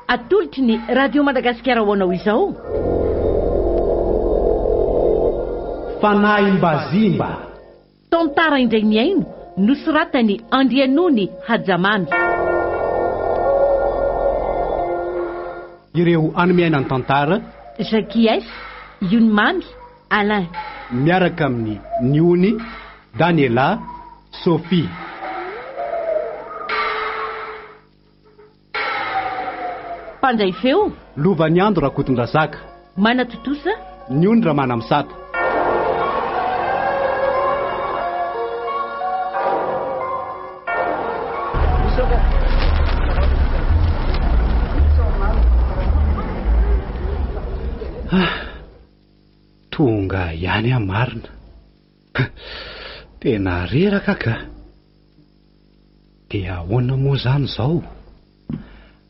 atolotry ny radio Madagasikara hoanao izao. Fanahy Mbazimba. Tantara indray miaino nosoratany Andrianony Hajamamy. Ireo anomiaina ny tantara Jacques Yunmamy Alain, miaraka amin'ny Niony, Daniela, Sophie. Pandray feo Lovany Andro Rakotondrazaka, Manatotosa Niony Ramana Misata. Tonga ihany marina. Tena reraka ka. Dia ahoana moa zany zao?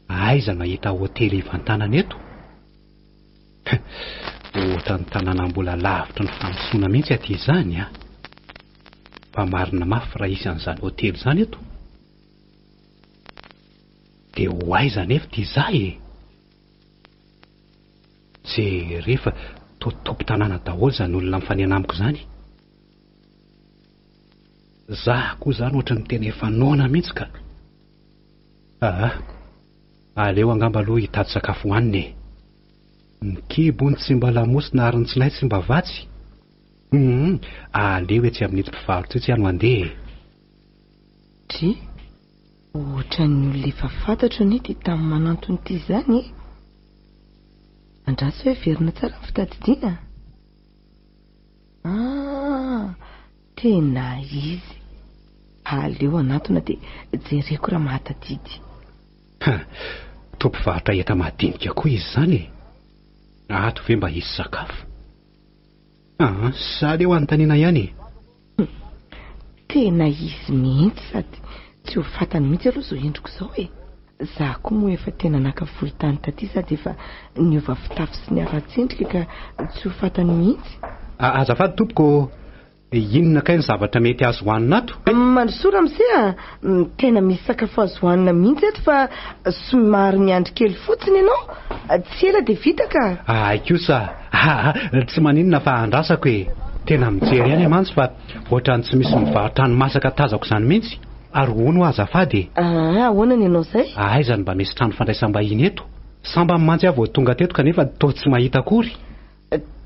Aiza mahita hotely ivantanana eto? Ohatra ny tanàna mbola lavitra ny fanosoana mihitsy aty izany a. Fa marina mafy raha isy an'izany hotely izany eto. Dia ho aiza nefa ty izay e? Rehefa tompo tanàna daholo zany olona mifaniana amiko zany. Zah koa zany ohatra ny tena efa noana mihitsy ka. Aleo angamba aloha hitady sakafo hoanina e. Ny kibo ny tsy mba lamosina ary ny tsinay tsy mba vatsy. Aleo etsy amin'ity mpivarotra etsy ano andeha. Ohatra ny olona efa fantatro ny ty tamin'ny manantony ty zany. Andraso hoe verina tsara fitadidiana. Tena izy. Aleo anatona dia jereko raha mahatadidy. Tompivarotra enta madinika koa izy zany e. Ato ve mba hisy sakafo? Sa leo anontaniana ihany e. Tena izy mihitsy sady tsy ho fantany mihitsy aloha zao endriko zao e. Za koa moa efa tena nakavory tany taty sady efa niova fitafy sy ny ara-tsendrika ka tsy ho fantany mihitsy. Azafady tompoko, inona kay ny zavatra mety azo hoanina ato? Mandrosoa amizay tena misy sakafo azo hoanina mihitsy eto fa somary miandry kely fotsiny ianao. Tsy ela dia vita ka. Kosa tsy maninona fa andrasako e. Tena mijery ihany mantsy fa ohatrany tsy misy mivarotra ny masaka tazako izany mihitsy. Ary hono azafady. Ahoana ny ianao zay? Aizany mba misy trano fandraisam-bahiny eto. Samba mantsy avy tonga teto kanefa toa tsy mahita akory.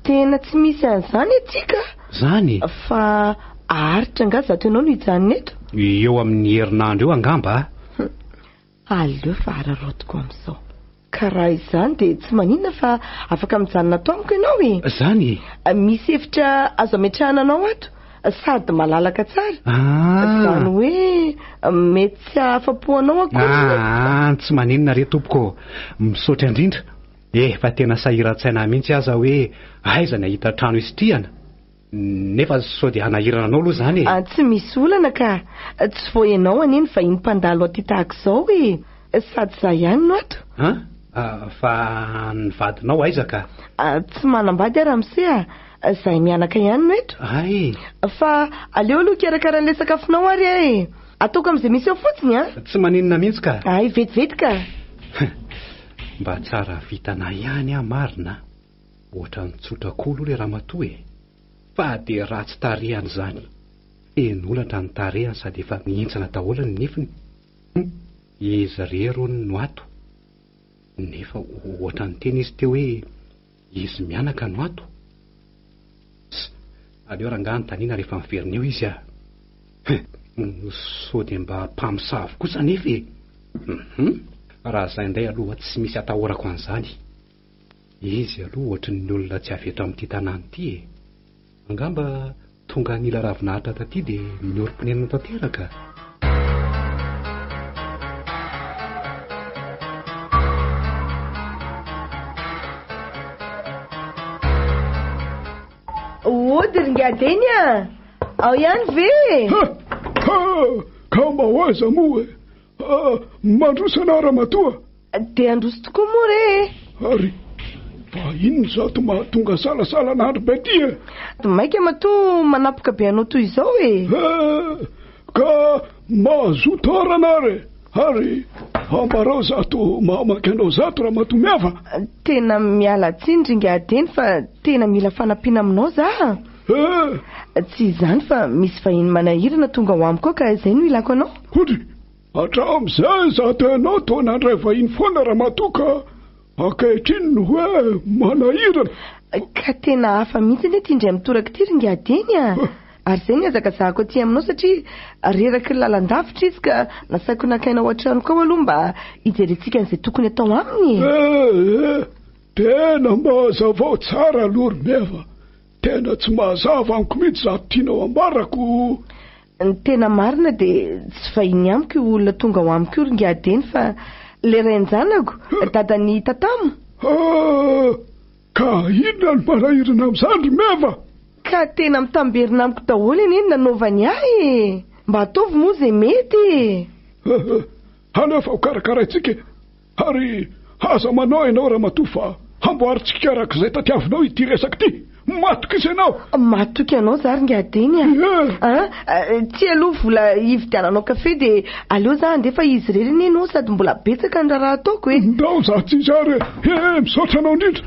Tena tsy misy an'izany etika. Zany? Fa aritra nga zato ianao no hijanona eto. Eo amin'ny herinandro eo angamba. Aleo fa ararotiko amin'izao. Ka raha izany dia tsy maninona fa afaka mijanona ato amiko ianao e. Zany? Misy efitra azo ametrahana anao ato. Sady malalaka tsara. Zany hoe mety tsy afa-po anao akory. Tsy maninona re tompoko. Misaotra indrindra. Fa tena sahiran-tsaina mihitsy aza hoe aiza ny ahita trano isitrihana. Nefa sao dia hanahirana anao aloha zany e. Tsy misy olana ka. Tsy vo ianao aneny fa iny mpandalo aty tahaka izao e. Sady za ihany no ato. Fa ny vadinao aiza ka? Tsy manambady ara mise Zay mianaka ihany no eto. Fa aleo aloha karakarana sakafonao ary e. Ataoko amin'izay misy eo fotsiny a. Tsy maninona mihitsy ka. Vetivety ka. Mba tsara vitana ihany marina. Ohatra ny tsotrakolo le ramatoa e. Fa dia ratsy tarehany zany. Enolatra ny tarehany sady efa mihintsana daholo ny nifiny. Izy rero no ato. Nefa ohatra ny teny izy teo hoe izy mianaka no ato. Aleo rangaha ny taniana rehefa miverina eo izy a. Sao dia mba mpamosavy kosa nefa e. Raha izay indray aloha tsy misy atahorako an'izany. Izy aloha ohatry ny olona tsy avy eto amin'ity tanàna ity e. Angamba tonga nila ravinahitra taty dia mioromponenana tanteraka. Ringadeny a. Ao ihany ve? Ka mahoaza moa mandrosana ramatoa. Dia androso tokoa moa re. Ary fa inona zato mahatonga salasala n'andro be ty e. Maika matoa manapoka be anao toy izao e. Ka mazoto arana re. Ary ambarao zato mamaky anao zato raha matomiava. Tena miala tsindringa adeny fa tena mila fanampiana aminao za. Tsy izany fa misy vahiny manahirana tonga ho amiko ka izay no ilako anao. Hody, hatramin'izay za tenao toa nandray vahiny foana raha matoka ankehitriny no hoe manahirana. Ka tena hafa mihitsy ny tindray mitoraka ty ringa adeny a. Ary izay ny azakazahako aty aminao satria reraky ny lalandavitra izy ka nasaiko nakaina ao an-tranoko ao aloha mba hijerentsika an'izay tokony atao aminy. Tena mazava tsara loromeva. Tena tsy mazava amiko mihitsy za tianao ambarako. Ny tena marina dia tsy vahiny amiko io olona tonga ho amiko io ringa adeny fa le rain-janako dadany tatamo. Ka inona ny manahirana amin'izany meva? Ka tena mitamberina amiko daholo eny nanaovany ahy. Mba ataovy moa izay mety. Hanefa ho karakaraintsika ary aza manao ianao raha matofa hamboarintsika arak'izay tatiavinao ity resaka ity. Matoky isanao. Matoky anao za ringa adeny tsy aloha vola hividiananao kafe dia aleo za andefa izy reriny ianao sady mbola betsaka ny raha ataoko e. Ndao za tsy zary misaotra anao indrindra.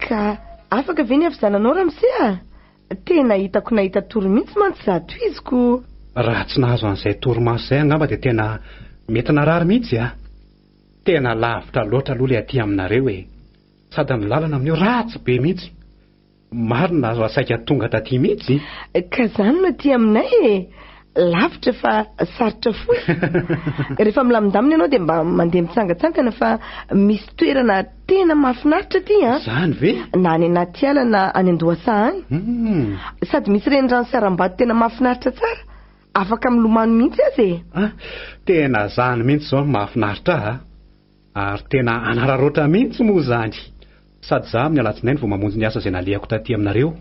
Ka afaka ve ny avizananao ramose? Tena hitako nahita toro mihitsy mantsy zato iziko. Raha tsy nahazo an'izay toromaso izay angamba dia tena mety narary mihitsy a. Tena lavitra loatra aloha le aty aminareo e. Sady amin'ny lalana amin'io ratsy be mihitsy. Marina azo asaika tonga taty mihitsy. Ka izany no aty aminay e. Lavitra fa sarotra foy. Rehefa milamindamina ianao dia mba mandeha mitsangatsangana fa misy toerana tena mahafinaritra aty a. Zany ve? Na any anaty ala na any Andohasa any. Sady misy renirano sy haram-bado tena mahafinaritra tsara. Afaka milomano mihitsy azy e. Tena zany mihitsy zao mahafinaritra ary tena anararoatra mihitsy moa zany. Sady za amin'ny alatsinainy vao mamonjy ny asa izay nalehako taty aminareo.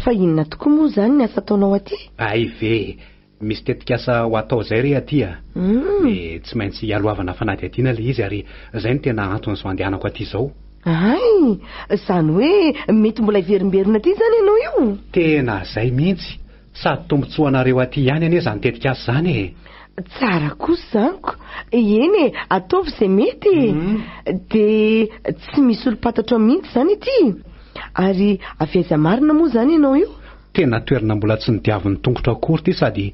Fa inona tokoa moa zany ny asa ataonao aty? Ay ve, misy tetikasa ho atao izay re aty a. Tsy maintsy hialoavana fanadihadiana le izy ary izay no tena antony zao andehanako aty izao. Ay, izany hoe mety mbola hiverimberina aty zany ianao io? Tena izay mihitsy. Sady tombotsoa anareo aty ihany anie izany tetikasa izany e. Tsara kosa zaniko. Eny e, ataovy izay mety. Dia tsy misy olo-patatra mihitsy izany ity. Ary avy aiza marina moa izany ianao io? Tena toerana mbola tsy nidiavin'ny tongotra akory ity sady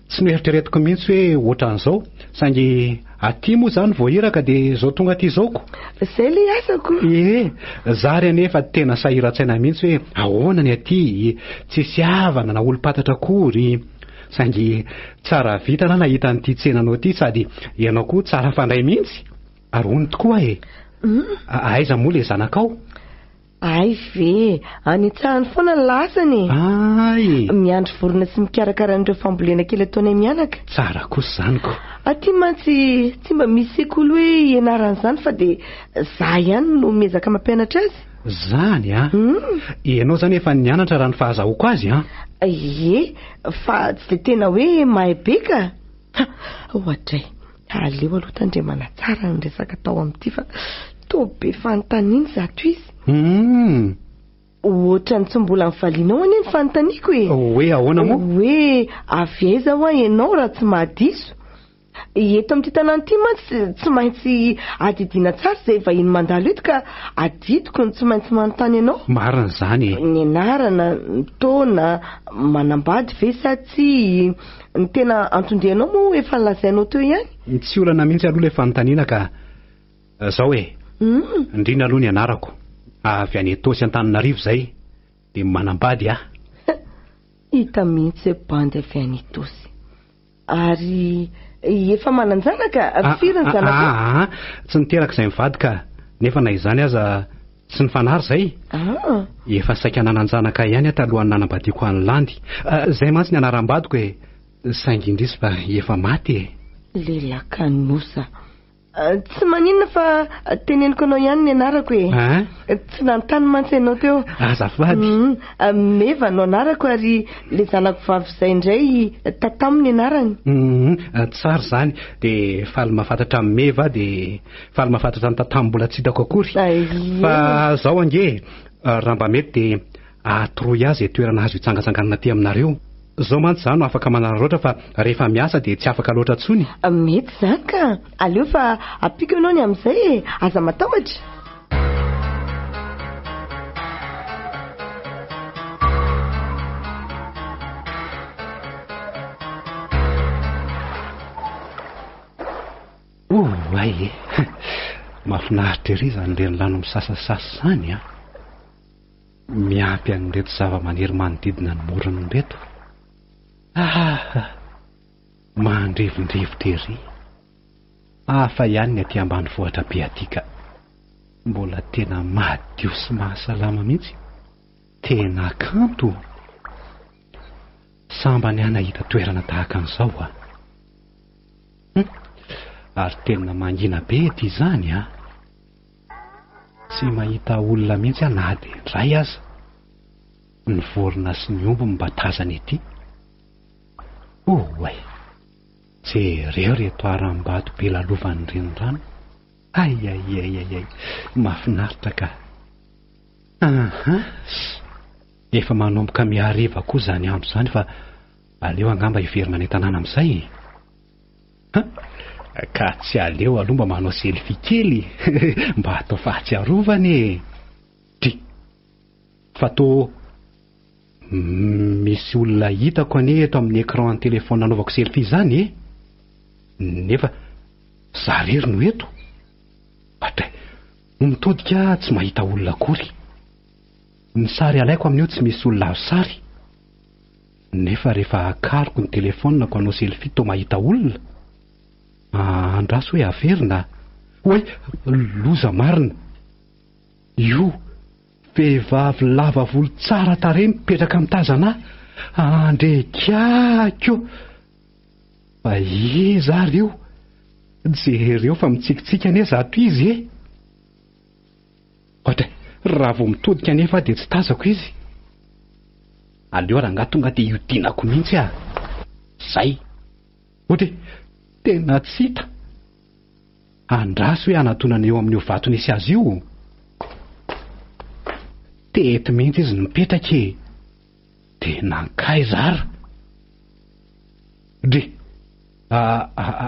tsy noeritreretiko mihitsy hoe ohatran'izao. Saingy aty moa izany vao iraka dia izao tonga aty izaoko. Izay le asako. Zary anefa tena sahiran-tsaina mihitsy hoe ahoana ny aty, tsisy havana na olo-patatra akory. Saingy tsara vita na nahita an'ity tsenanao ity sady ianao koa tsara fandray mihitsy. Ary hono tokoa e. Aiza moa le zanakao? Ay ve, anitsahany foana ny lasany. Ay. Miandry vorona sy mikarakara an'ireo fambolena kely ataonay mianaka. Tsara kosa zaniko. Aty mantsy tsy mba misy sekoly hoe ianaran'izany fa dia za ihany no miezaka mampianatra azy. Zany a? Ianao zany efa nianatra raha ny fahazahoako azy a? Ie, fa tsy dia tena hoe mahay be ka. Ohatray, aleo aloha tandremana tsara ny resaka tao amin'ity fa toa be fanontaniana zato izy. Ohatrany tsy mbola mivalianao anie ny fanontaniako e. Hoe ahoana moa? Hoe avy aiza ho ahy ianao raha tsy mahadiso. Eto amin'ity tanàna ity mantsy tsy maintsy adidiana tsara izay vahiny mandalo eto ka adidiko ny tsy maintsy manontany ianao. Marina izany e. Ny anarana, ny taona, manambady ve sa tsy, ny tena antondrianao moa efa nolazainao teo ihany. Tsy olana mihitsy aloha ilay fanontaniana ka zao e. Indrindra aloha ny anarako. Avy any Etosy Antananarivo izay dia manambady aho. Hita mihitsy bandy avy any Etosy. Ary efa mananjanaka firy ny zanako? Tsy niteraka izay mivady ka nefa na izany aza tsy ny fanary izay. Efa saika nananjanaka ihany talohan'ny nanambadiako any landy. Izay mantsy ny anaram-badiko e. Saingy indrisy fa efa maty e. Lehilahy kanosa. Tsy maninona fa teneniko anao ihany ny anarako tsy nanontany mantsy ianao teo. Azafady. Meva no anarako ary le zanako vavy izay indray tataminy anarany. Tsara zany dia faly mahafantatra amin'ny Meva dia faly mahafantatra ny tatamo mbola tsy hitako akory. Fa zao ange raha mba mety dia atoroy azy toerana azo hitsangatsanganana aty aminareo. Zao mantsy zany no afaka manana loatra fa rehefa miasa dia tsy afaka loatra tsony. Mety zany ka aleo fa apiko ianao ny amin'izay aza matahotra. Ay mahafinaritra ery zany le lano misasasasa zany miampy an'ireto zava-maniry manodidina ny morony reto. Mandrivondrivotra ery. Hafa ihany ny aty ambanivohitra be aty ka mbola tena madio sy mahasalama mihitsy. Tena kanto. Samba ny anahita toerana tahaka an'izao ary tena mangina be ety izany tsy mahita olona mihitsy na dia indray aza. Ny vorona sy ny omby mba tazana ety. Jereo reto aram-bato be lalovan'ny renirano. Ay mahafinaritra ka. Efa manomboka miariva koa zany andro zany fa aleo angamba hiverina ny tanàna amin'izay. Ka tsy aleo aloha mba manao selfie kely mba hatao fahatsiarovany. Fa to misy olona hitako anie eto amin'ny écran ny téléphone nanaovako selfie zany nefa zarery no eto. Mitodika tsy mahita olona akory. Ny sary alaiko amin'io tsy misy olona azo sary nefa rehefa akariko ny telefonako hanao selfie to mahita olona. Andraso hoe averina. Loza marina. Io vehivavy lava volo tsara tarehy mipetraka mitazana andrekako. Fa iza reo? Jereo fa mitsikitsika anie zato izy raha vao mitodika nefa dia tsy tazako izy. Aleo raha tonga dia iodinako mihitsy zay. Tena tsy hita. Andraso hoe anatonana eo amin'io vato nisy azy io. Tety mihitsy izy mipetraka dia nankay zara.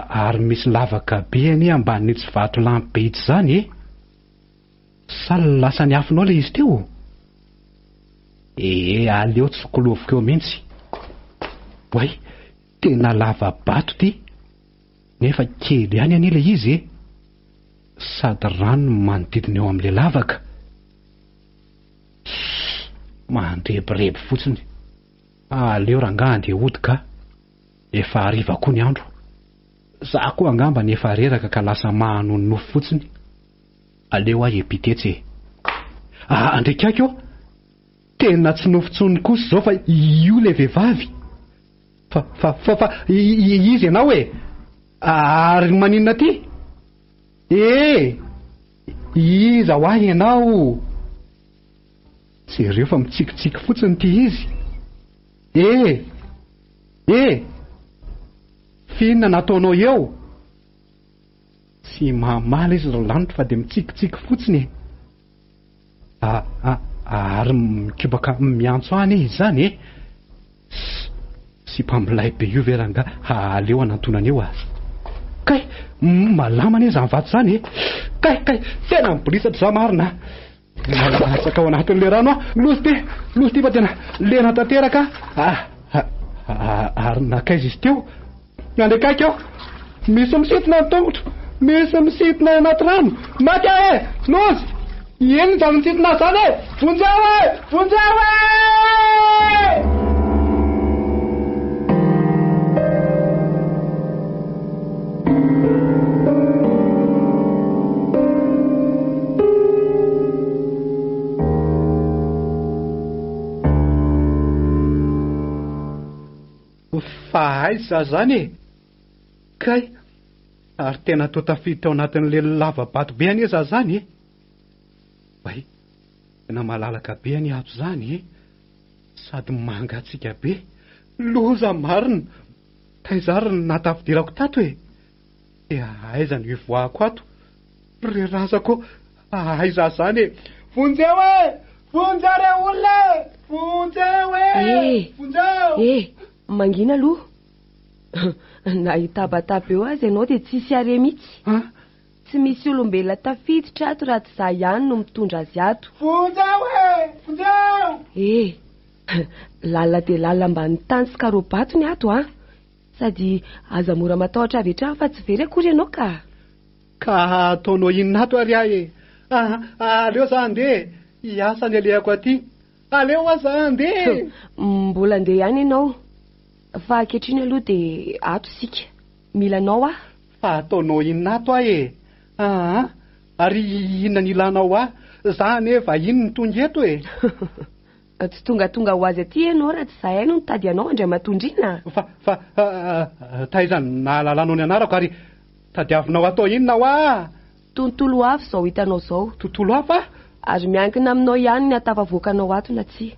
Ary misy lavaka be anie ambanin'itsy vato lampy be itsy zany saly lasa ny afinao le izy teo. Aleo tsy sokoloviko eo mihitsy. Tena lava bato ty nefa kely ihany anie le izy sady rano manodidina eo amin'le lavaka. Mandrebireby fotsiny. Aleo rangaha andeha hodika. Efa hariva koa ny andro. Za koa angamba nefa reraka ka lasa mahanonofo fotsiny. Aleo epitetsy. Andrekako tena tsy nofontsony kosa zao fa io le vehivavy. Fa izy ianao ary maninona ty? Iza ho ahy ianao? Jereo fa mitsikitsiky fotsiny ty izy. Finna nataonao eo? Tsy mamaly izy raha lanitra fa dia mitsikitsiky fotsiny. Ary mikibaka miantso any izy zany sy mpamilay be io veranga aleo anantonana eo Kay malama anie zany vato zany Kay tena mibolisatra za marina. Malatsaka ao anatin'le rano losy ty fa tena lena tanteraka. Ary nakaiza izy teo andrekaiky aho. Misy misitina ny tongotra, misy misitina anaty rano. Maty losy. Ino zany misitina zany vonjao fa aiza zany Kay Ary tena toa tafiditra ao anatin'le lavabato be any eza zany e. Bay, tena malalaka be any ato zany e. Sady mangatsika be. Loza marina. Taizarina natafidirako tato e. Dia aiza no ivoahako ato. Rerazako aiza zany e. Vonjeo e! Vonjare olona e! Vonjeo e! Vonjeo! Mangina aloha. Nahitabataba eo azy ianao dia tsisy are mihitsy. Tsy misy olombelona tafiditra ato raha tsy izaho ihany no mitondra azy ato. Vonjeo e! Vonjeo! Lalina dia lalina mbany tany sy karobatony ato a. Sady aza mora matahotra avy hatrany fa tsy very akory ianao ka. Ka ataonao inona ato ary ahy e. Aleo za andeha. Hiasa ny alehako aty. Aleo aza andeha. Mbola andeha ihany ianao. Fa ankehitriny aloha dia ato sika. Mila anao a. Fa ataonao inona ato ahy e. Ary inona ny ilanao ahy. Za nefa ino ny tonga eto e. Tsy tonga ho azy aty ianao raha tsy zahay no nitady anao andray matondrina. Fa taiza nahalalanao ny anarako ary tadiavinao atao inona ho ahy. Tontolo hafa izao hitanao izao. Tontolo hafa? Ary miankina aminao ihany ny hatafavoakanao ato na tsy.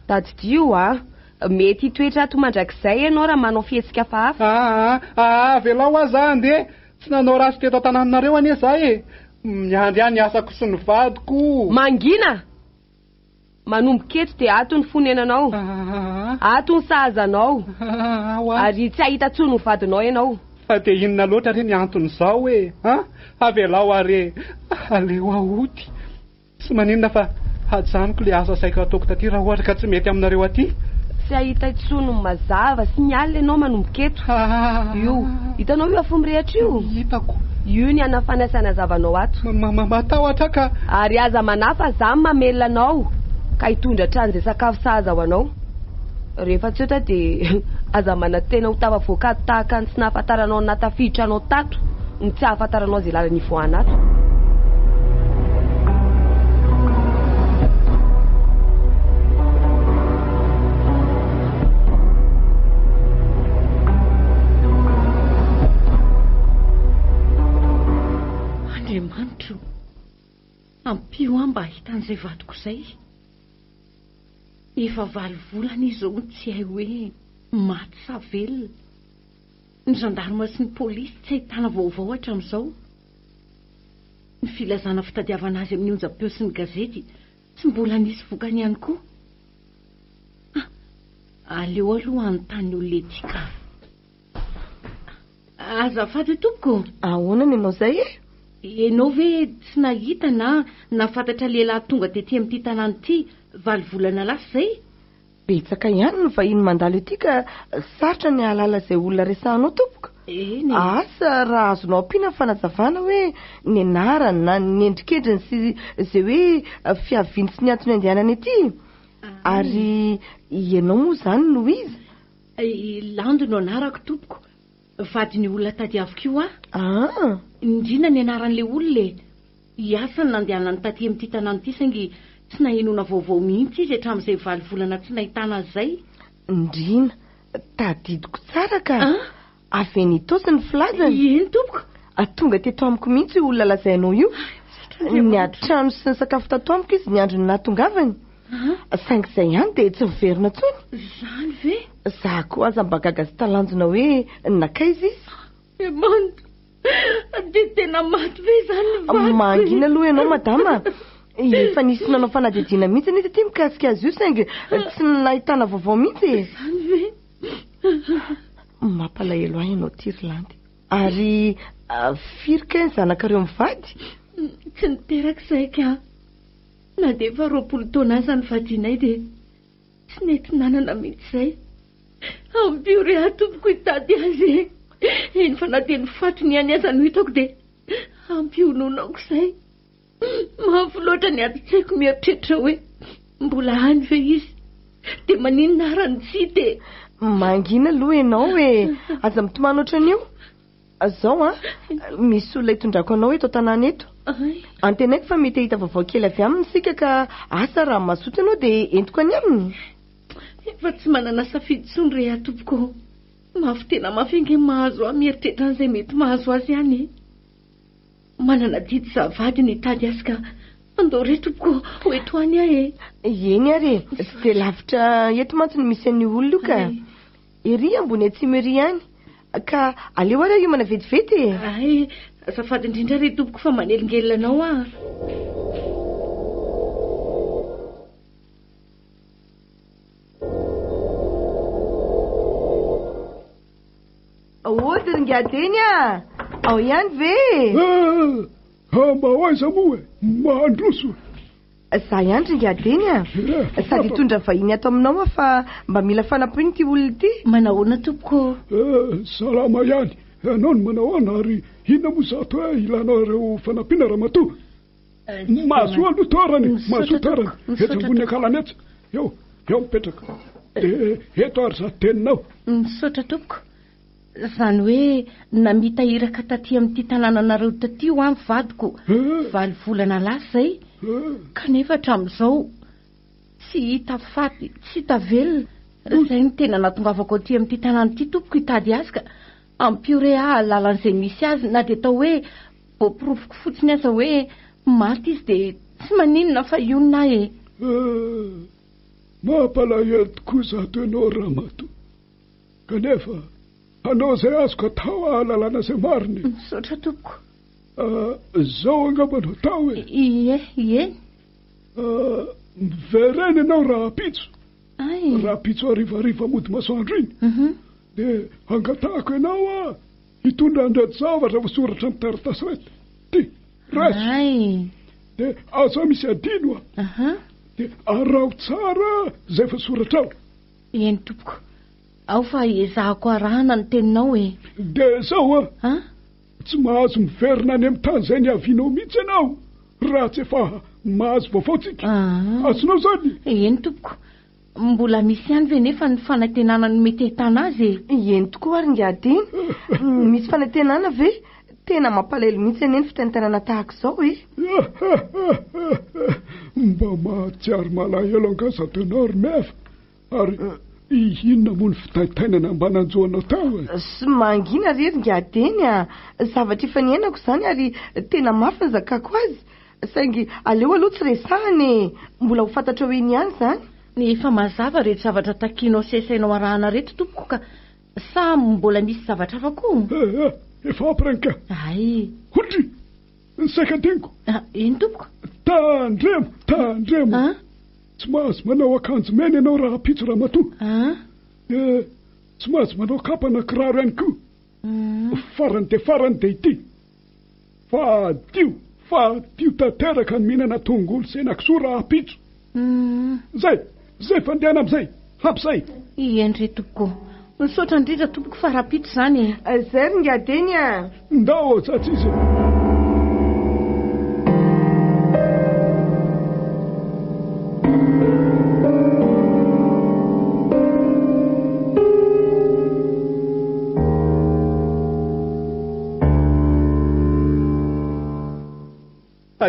Tadidio a. Mety hitoetra ato mandrakizay ianao raha manao fihetsika hafa. Velao aho za andeha. Tsy nanao rasy teto an-tanànareo anie za e. Miandry ihany asako sy ny vadiko. Mangina! Manomboka eto dia ato ny fonenanao. Ato ny sahazanao. Ary tsy ahita tsony ny vadinao ianao. Fa dia inona loatra re ny anton'izao e. Avelao are. Aleo ahody. Tsy maninona fa hajanoko le asa saiko ataoko taty raha ohatra ka tsy mety aminareo aty. Tsy ahita tsony mazava sy ny alina ianao manomboka eto. Io, hitanao io afomy rehetra io. Hitako. Io ny anafanasana zavanao ato. Matahotra ka. Ary aza manafa za mamelona anao. Ka hitondra hatrany izay sakafo sahaza ho anao. Rehefa tsy ohatra dia aza manantena ho tafavoaka tahaka ny tsy nahafantaranao natafiditra anao tato. Ny tsy hahafantaranao izay lalany ivoahana ato. Andriamanitro, ampio aho mba hitan'izay vadiko izay. Efa 8 volana izao tsy hay hoe maty sa velona. Ny gendarme sy ny polisy tsy ahitana vaovao hatramin'izao. Ny filazana fitadiavana azy amin'ny onjam-peo sy ny gazety tsy mbola nisy vokany ihany koa. Aleo aloha anontany olona ety ka. Azafady tompoko. Ahoana ny ianao izay e? Ianao ve tsy nahita na nafantatra lehilahy tonga tetỳ amin'ity tanàna ity 8 volana lasa izay? Betsaka ihany ny vahiny mandalo ety ka sarotra ny ahalala izay olona resahanao tompoko. Eny. Asa raha azonao ampiana fanazavana hoe ny anarany na ny endrikendriny sy izay hoe fiaviany sy ny antony andehanany ety. Ary ianao moa izany no izy? Lando no anarako tompoko. Vadiny olona tadiaviko io a. Indrina ny anaran'le olona e. Hiasa ny nandehanany taty amin'ity tanàna ity saingy tsy nahenona vaovao mihitsy izy hatramin'izay 8 volana tsy nahitana izay. Indrina, tadidiko tsara ka. Avy nitosy ny filazany. Eny tompoko. Tonga teto amiko mihitsy olona lazainao io. Ny atrano sy ny sakafo tato amiko izy ny andro ny nahatongavany. Saingy izay ihany dia tsy miverina tsony. Izany ve? Za koa aza mba gaga sy talanjona hoe nakaiza izy. Manto, dia tena maty ve izany ny vadiko? Mangina aloha ianao madama. Efa nisy nanao fanadihadiana mihitsy izy aty mikasika azy io saingy tsy nahitana vaovao mihitsy. Izany ve? Mampalahelo ahy ianao Tirlandy. Ary firika ny zanakareo mivady? Tsy niteraka izay ka. Na dia efa 20 taona aza ny vadinay dia tsy nety nanana mihitsy izay. Ampio re atompoko hitady azy. Eny fa na dia ny fatony ihany aza no hitako dia ampio nonako izay. Mafy loatra ny ady-tsaiko mieritreritra hoe mbola any ve izy dia maninona arany tsy dia. Mangina aloha ianao hoe aza mitomany ohatran'io. Zao misy olona hitondrako anao eto tanàna eto. Antenaiko fa mety hita vaovao kely avy aminy sika ka asa raha mahasotra anao dia entiko any aminy. Efa tsy manana safidy tsony re atompoko. mafy tena mafingy mahazo aho mieritreritra an'izay mety mahazo azy ihany. Manana didy zavady ny tady azy ka andao re tompoko ho eto any aho e. Eny ary tsy dia lavitra eto mantsy no misy an'ny olona ka ery ambony atsimo ery ihany ka aleo ary io mana vetivety e. Ay, azafady indrindra re tompoko fa manelingelina anao ah. Ody ringadeny a ao ihany ve? Mba hoaiza moa e mahandroso. Za ihany ringadeny a sady hitondra vahiny ato aminao fa mba mila fanampiny ty olona ty. Manahoana tompoko? Salama ihany. Ianao no manahoana ary inona moa zato hoe ilanareo fanampiana ramatoa. Mahasoa aloha toarany mahasoa toarany eto ambony akalany etsy. Eo mipetraka dia eto ary za teninao. Misaotra tompoko. Zany hoe namitahiraka taty amin'ity tanànanareo taty ho amin'ny vadiko 20 volana lasa zay kanefa hatramin'izao tsy hita faty tsy hita velona. Zay ny tena natongavako aty amin'ity tanàna ity tompoko hitady azy ka ampio aho lalan'izay misy azy na dia atao hoe voaporofoko fotsiny aza hoe maty izy dia tsy maninona fa ionina e. Mampalahelo tokoa zato ianao ramatoa kanefa anao izay azoko atao ahalalana izay mariny. Misaotra tompoko. Zao angamba no atao e. Ie. Miverena ianao rahapitso. Ay. Rahapitso arivariva mody masoandro iny. Dia angatahako ianao hitondra andrato zavatra voasoratra amin'ny taratasy rety. Ty raiso. Ay. Dia azo misy adino dia arao tsara izay voasoratra ao. Eny tompoko. Ao fa ezahako arahana ny teninao e. Dia zao tsy mahazo miverina any amin'ny tany izay ny avianao mihitsy ianao raha tsy efa mahazo vaovaotsika. Azonao zany? Eny tompoko. Mbola misy ihany ve nefa ny fanantenana ny mety ahitana azy e? Eny tokoa ary ngadiny. Misy fanantenana ve? Tena mampalahelo mihitsy eny fitantanana tahaka izao e. Mba mahatsiaro malahelo angazato ianao ry mefa ary inona moa ny fitaitainana mba nanjoanao tao e? Sy mangina rery ngadeny zavatra efa niainako izany ary tena mafy ny zakako azy saingy aleo aloha tsy resahany mbola ho fantatra hoe iny ihany izany. Efa mazava rehetra zavatra takianao sesainao arahana rehetra tompoko ka sa mbola misy zavatra hafa koa? Efa ampirainka. Ay. Hodry saika dingo. Iny tompoko? Tandremo. Tsy mahazo manao akanjo mena ianao raha pitso ramatoa. Tsy mahazo manao kapa na kiraro ihany koa. Farany dia ity. Fadio tanteraka ny mihinana tongolo sy henan-kisoa raha pitso. Zay fandehana amin'izay. Hampizay. Eny re tompoko. Misaotra indrindra tompoko fa raha pitso zany. Zay ry ngadeny ndao tsatsy izy.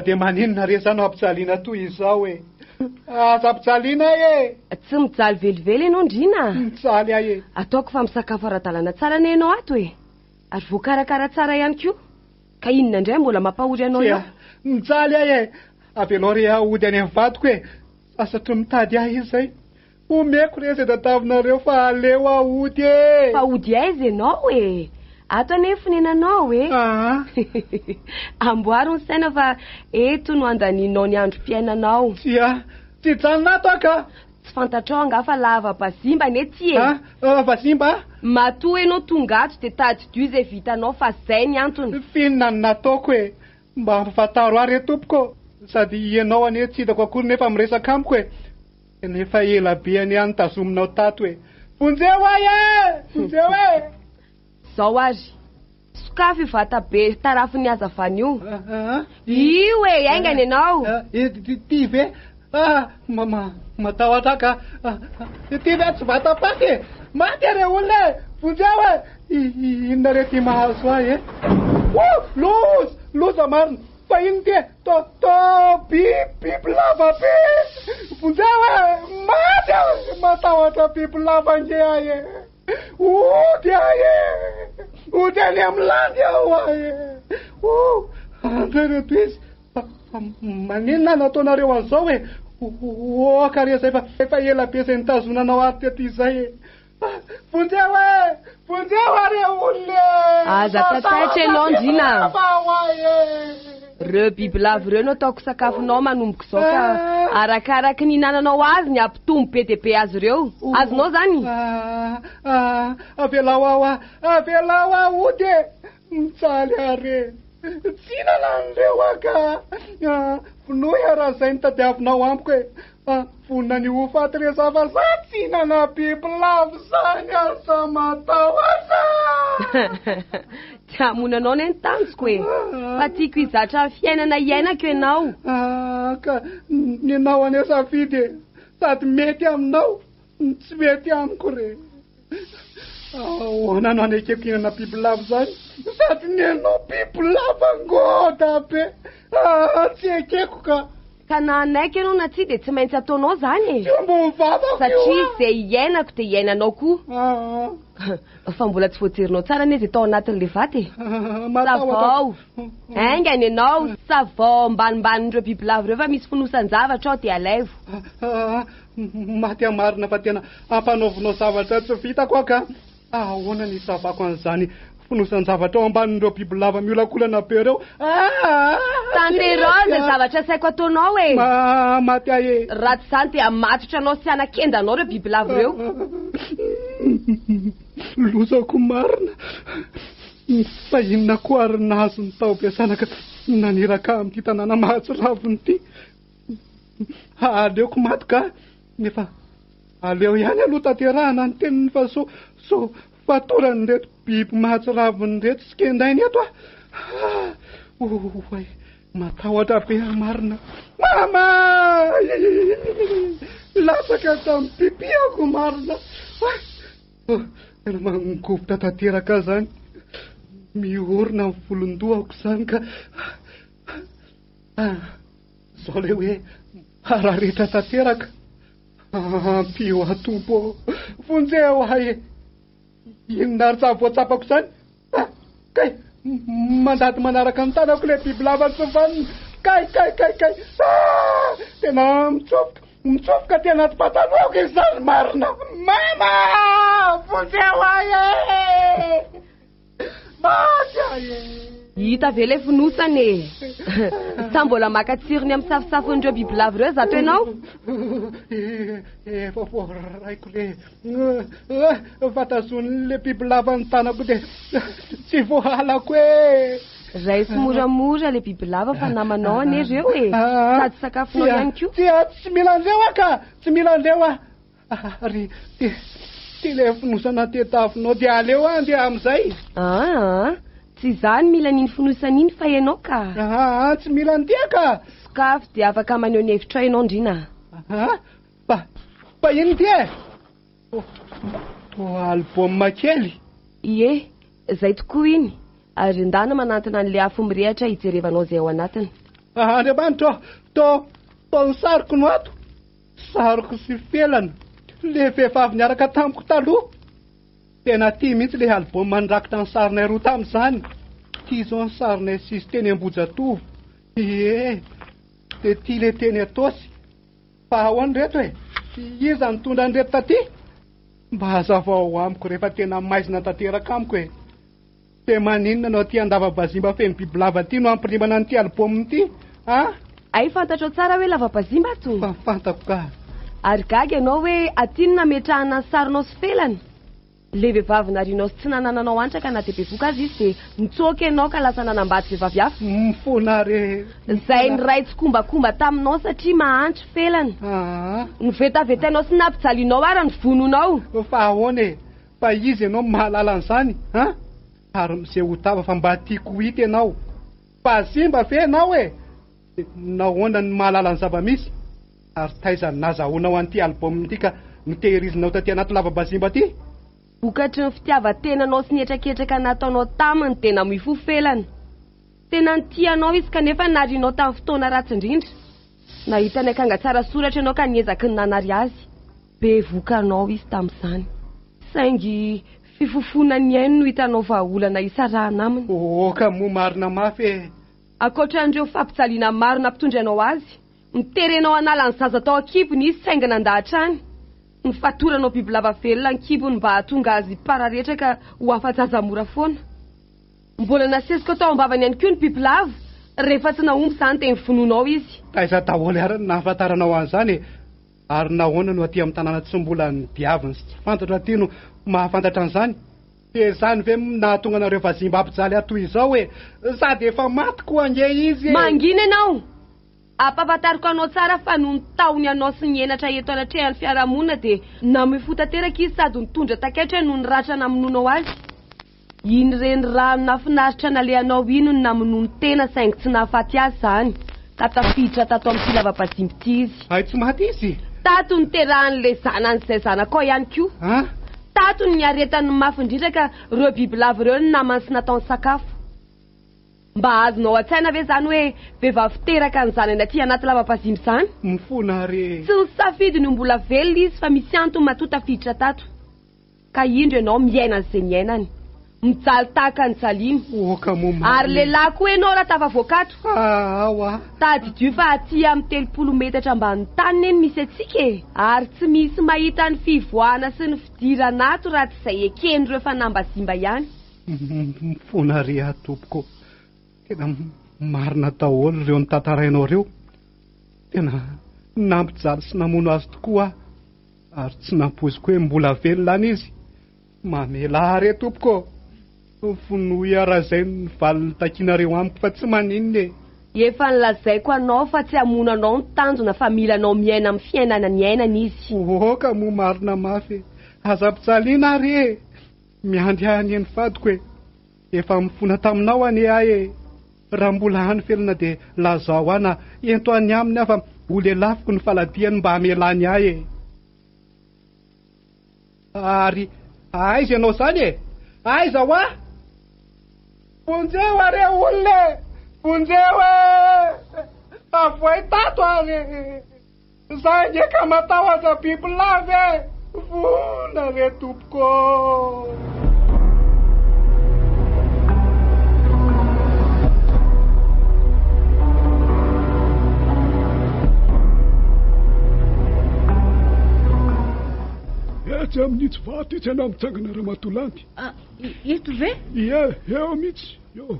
Dia maninona re zany ampijaliana toy izao e? Aza ampijaliana e? Tsy mijaly velively ianao ndrina. Mijaly ahy e. Ataoko fa misakafo ara-dalàna tsara ne ianao ato e. Ary voakarakara tsara ihany koa. Ka inona indray mbola mampahory anao eo? Mijaly ahy e. Avelao re ahody any amin'ny vadiko e. Asatry mitady ahy izay. Omeko re izay tadavinareo fa aleo ahody e. Fa ahody aiza ianao e? Ato anefa nenanao e. Amboary ny saina fa eto no andanianao ny androm-piainanao. Tsy janona ato ka. Tsy fantatrao angafa lava bazimba ne ty e. Bazimba? Matoa ianao tonga ato dia tadidio izay vitanao fa zay ny antony. Finona ny nataoko e. Mba ampafantaro ahy re tompoko. Sady ianao ane tsy hitako akory nefa miresaka amiko e. Nefa ela be any any tazominao tato e. Vonjeo ahy e! Vonjeo e! Zao ary sokafy vata be tarafiny azavany io. Io e aingany ianao. Ty ve? Matahotra ka. Ty ve tsy vata-paty e. Maty re olona e. Vonjeo e. Inona re ty mahazo ahy e. Loza marina. Fa ino ty e. Biby lava be. Vonjeo e. Maty e. Matahotra biby lava nge ahy e. ody ahy ody any amin'ny landy aho ahy andray reto izy maninona nataonareo an'izao hoe ka re zay efa ela be zay nitazonanao ary tety izay vonjeo are olona aza tataitra ianao ndrina reo bibilava ireo no ataoko sakafonao manomboka izao ka arakaraka ny hinananao azy ny ampitombo be dia be azy ireo azonao zany avelao aho ody mitsaly are tsy nanan'ireo aka vonohy raha zay nitadiavinao amiko hoe vonina ny ho faty rezava za tsy nana bibilava zany aza matao aza tsy hamonanao ny antanjoko hoe fa tiako izatra fiainana iainako ianao ka ninao any safidy sady mety aminao tsy mety amiko re ahoana any akeko hinana bibilava zany sady nenao bibilava ngoda be tsy akeko ka na anaiky ianao na tsy dia tsy maintsy ataonao zany mbo mivavako satria izay iainako dia iainanao koa fa mbola tsy voajerinao tsara nezy atao anatin'le vaty savao aingany ianao savao mbanimbanin'ireo bibilava ireo fa misy finosan-javatra ao dia alaivo maty amarina fa tena ampanaovinao zavatra tsy vitako aka ahoana ny savako an'izany finosan-javatra ao ambanin'ireo bibilava miolakolana be reo tanteroza zavatra saiko ataonao hoe maty ahe raha tsy zany dia matotra anao sy anakendanao reo bibilava ireo lozako marina fa inona koa ary nazo ny tao ampiasanaka naniraka amin'ity tanàna mahatsiraviny ity aleoko maty ka nefa aleo ihany aloha tanterahana ny teniny fa so fatorany reto biby mahatsiraviny reto sy kendainy eto oay matahotra be marina mama lasaka tamin'ny bibiako marina tena mangovotra tanteraka zany miorina ny volondohako zany ka zao le hoe araretra tanteraka ampio atompo vonjeo ahy inona ary tsavoatsapako zany kay mandady manaraka ny tanako le bibilava tsy vaniny kay tena mitsofoka tena anaty pataloako izy zany marina mama vonjeo ahy maty ahy hita ve le finosany sa mbola makatsirony amin'ny safosafon'ireo bibilava ireo zato ianao efa raiko le fatazon'le bibilava ny tanako dia tsy vohalako raisy moramora le bibilava fa namanao ane ireo sady sakafonao ihany koa tsy mila andreo aka tsy mila andreo ary ty le finosana tetavinao dia aleo andeha amin'izay tsy zany mila niny finosan'iny fa ianao ka tsy mila ntiaka sakafo dia afaka maneho ny hevitra ianao ndrina fa iny ty alboma kely ie zay tokoa iny ary ndana manantona n'le afo mirehatra hijerevanao zay ao anatiny andriamanitra to ny sariko no ato sariko sy felana le vehivavy niaraka tamiko taloha tena tia mihitsy le alboma nrakitra ny sarinay roa tamin'izany tia zao ny sarinay sisy teny Ambojatovo dia tia le teny atosy fa ahoany reto iza nitondra ny reto taty mba hazavao amiko rehefa tena maizina tanteraka amiko dia maninona anao tia andava-bazimba feno bibilava ty no ampirimana n'ity alboma ity ay fantatrao tsara hoe lava-bazimba to fantako ka ary gaga ianao hoe atinona metrahana ny sarinao sy felany le vehivavy narinao sy tsy nanananao antraka na dia bevoka azy izy dia nitsoaka ianao ka lasa nanambady vehivavy hafa mifona re zay ny ray tsy kombakomba taminao satria mahantry felany nivetavetainao sy nampijalianao ary ny vononao fa ahoana fa izy ianao mahalala an'izany ary mizay ho tava fa mba tiako hita ianao fa simba fe ianao nahoana ny mahalala ny zava-misy ary taizany nazahoanao an'ity alboma ity ka mitehirizinao taty anaty lava-bazimba ty vokatry ny fitiavan-tenanao sy nietraketraka nataonao taminy tena mifofelana tena nitianao izy kanefa narinao tamin'ny fotoana ratsy indrindra nahita ny akanga tsara soratra ianao ka niezaky ny nanary azy be vokanao izy tamin'izany saingy fifofona ny ainy no hitanao vahaolana isarahana aminy. Ka moa marina mafy e. Akoatran'ireo fampitsaliana marina mpitondranao azy, miterenao analany zaza tao an-kibony izy saingana an-dahatrany, mifatoranao bibilava velona ny kibony mba hahatonga azy pararetra ka ho afa-jaza mora foana. Mbola nasesiko tao ambavany ihany koa ny bibilava, rehefa tsy nahomby izany dia mifononao izy. Taiza daholo ary nahafantaranao an'izany, ary nahoana no aty amin'ny tanàna tsy mbola ny diaviny sy tsy fantatra aty no mahafantatra an'izany. Dia izany ve nahatonga anareo vazimba ampijaly atoy izao hoe sady efa maty koa ange izy. Mangina ianao, ampahafantariko anao tsara fa noho ny taony anao sy ny enatra eto anatrehan'ny fiarahamonina dia namefotanteraka izy sady nitondra takaiatra no niratra namononao azy. Iny reny rano nafinaritra nalehanao ino no namonono tena saingy tsy nahafaty azy izany, ka tafiditra tato amin'ity lava-pazimby izy. Ay tsy maty izy. Tato niterahan'ilay zanan'izay zanakao ihany koa. Tato ny aretany mafy indrindra ka ireo bibilava ireo no namany sy nataony sakafo. Mba azonao an-tsaina ve izany hoe vehivavy teraka ny zanany aty anaty lava-pazimby izany? Mifona re. Tsy nisafidy no mbola velona izy fa misy antony matoa tafiditra tato. Ka indro ianao miaina an'izay miainany, mijaly tahaka ny jaliny. Ka moa ary lehilahy koa ianao raha tafavoakato. Tady dio fa aty amin'ny 30 metatra ambany tany eny misy antsika e. Ary tsy misy mahita ny fivoahana sy ny fidirana ato raha tsy izay eken'ireo fanambazimba ihany. Mifona re atompoko. Tena marina daholo ireo nitantarainao ireo. Tena nampijaly sy namono azy tokoa, ary tsy nampoziko hoe mbola velona any izy. Mamela are tompoko. Fonoy arazay ny valiny takinareo amiko fa tsy maninona e. Efa nilazaiko anao fa tsy hamono anao ny tanjona fa mila anao miaina amin'ny fiainana ny ainana izy. Ka moa marina mafy. Aza mpitsaliana ary e. Miandry any eny fadiko e. Efa mifona taminao ane ahy e. Raha mbola any felona dia lazao ana ento any aminy afa ho lelafiko ny faladiany mba hamelany ahy e. Ary aiza ianao izany e? Aiza ho a? Vonjeo are olona! Vonjeo e! Avoay tato ary! Zay nge ka matahotra bibilava e! Vona re tompoko! Etsy amin'itsy vato itsy ianao mitsangana Ramatolanty. Eto ve? Ie, eo mihitsy. Eo.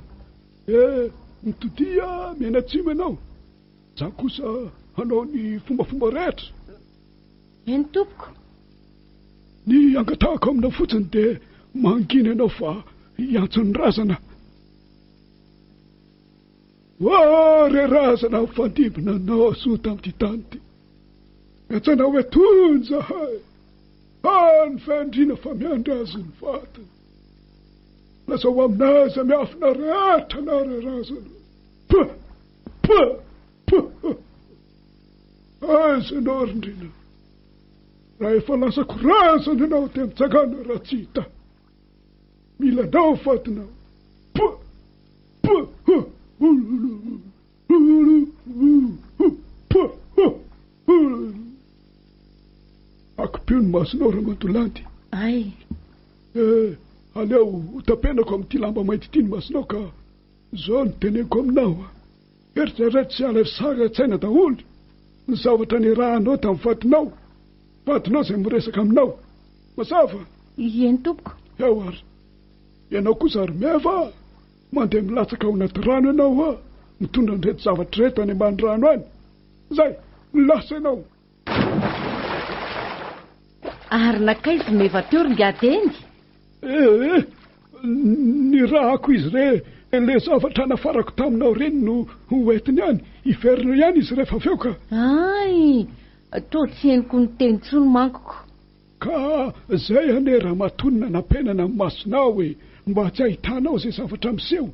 Mitodia miainatsimo ianao. Za kosa hanao ny fombafomba rehetra. Eny tompoko. Ny angatahako aminao fotsiny dia mangina ianao fa hiantson'ny razana. Re razana fandibina anao soa tamin'ity tany ty. Etsana hoe tonja hay. Ny fandrina fa miandry azy ny vatany. Lazao aminazy miafina rehetra na re razana. Aiza ianao rindrina. Raha efa lasako razana ianao dia mitsangana raha tsy hita. Mila anao fatinao. Akopio ny masonao Ramatolanty. Ay. Aleo tapenako amin'ity lamba mainty ity ny masonao ka zao ny teneniko aminao. Eritreretra tsy ala sary an-tsaina daholo ny zavatra ny rahanao tamin'ny fatinao. Fatinao izay miresaka aminao. Mazava? Eny tompoko. Eo ary. Ianao kosa ary mieva. Mandeha milatsaka ao anaty rano ianao mitondra an'ireto zavatra reto any ambany rano any. Zay, milasa ianao. Ary nakaizy meva teo ringadeny. Ny rahako izy re le zavatra nafarako taminao reny no hoentiny ihany. Iverina ihany izy rehefa aveo ka. Ay, to tsy henoko ny teny tsony mankoko. Ka zay ane raha matonina nampenana amin'ny masonao hoe mba tsy ahitanao izay zavatra miseho.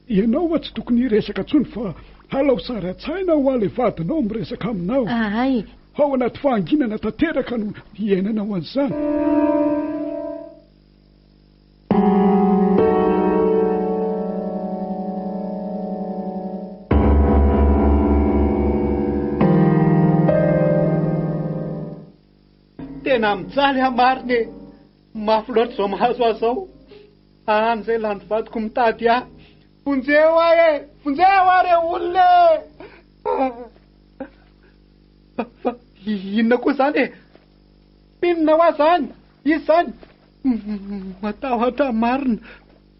Ianao hoe tsy tokony hiresaka tsony fa halao sary an-tsaina ho ale vadinao miresaka aminao. Ay. Ao anaty fahanginana tanteraka no hiainanao an'izany. Tena mijaly hamariny. mafy loatra zao mahazo azao. An'izay lany vadiko mitady ahy. Vonjeo ahy e, vonjeo ary olona fa inona koa zany e? Inona ho zany? Izy zany matahotra marina.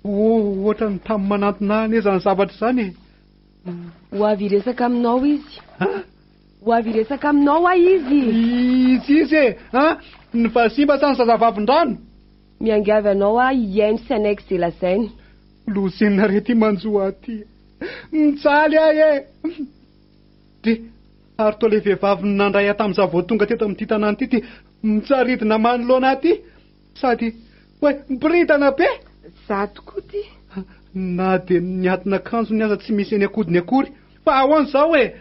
Ohatra ny tamin'ny manantona any zany zavatra zany e. Ho avy resaka aminao izy. Ho avy resaka aminao izy. Izy e, ny vasimba sa ny zazavavin-drano. Miangavy anao iaino sy anaiky izay lazainy. Lozinina rety manjoa aty. Mitsaly ahy e. De ary toa le vehivavy nandray ahy tamin'izaho vao tonga teto amin'ity tanàna ity mitsaridina manoloana aty. Sady miboridana be. Za tokoa ty. Na dia niatona akanjo ny aza tsy misy eny akodiny akory. Fa ahoana izao e?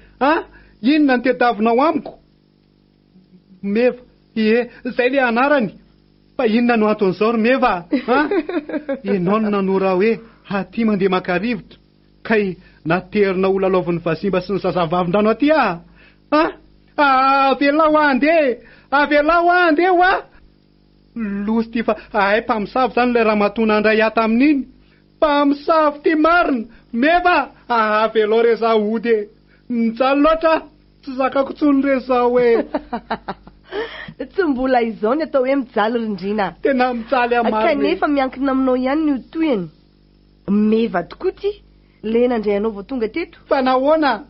Inona ny tediavinao amiko? Meva, izay le anarany. Fa inona no anton'izao ry Meva? Ianao no nanora hoe aty mandeha maka-rivotra. Kay naterina olona lovan'ny vasimba sy ny zazavavin-drano aty avelao andeha ho a. Losy ty fa mpamosavy zany le raha matona andray ahy tamin'iny. Mpamosavy ty marina. Meva, avelao re za ody. Mijaly loatra, tsy zakako tsony re zao e. Tsy mbola izao ny atao hoe mijaly rindrina. Tena mijaly amary. Kanefa miankina aminao ihany ny toyany. Meva tokoa ty. Le nandray anao vao tonga teto. Fa nahoana?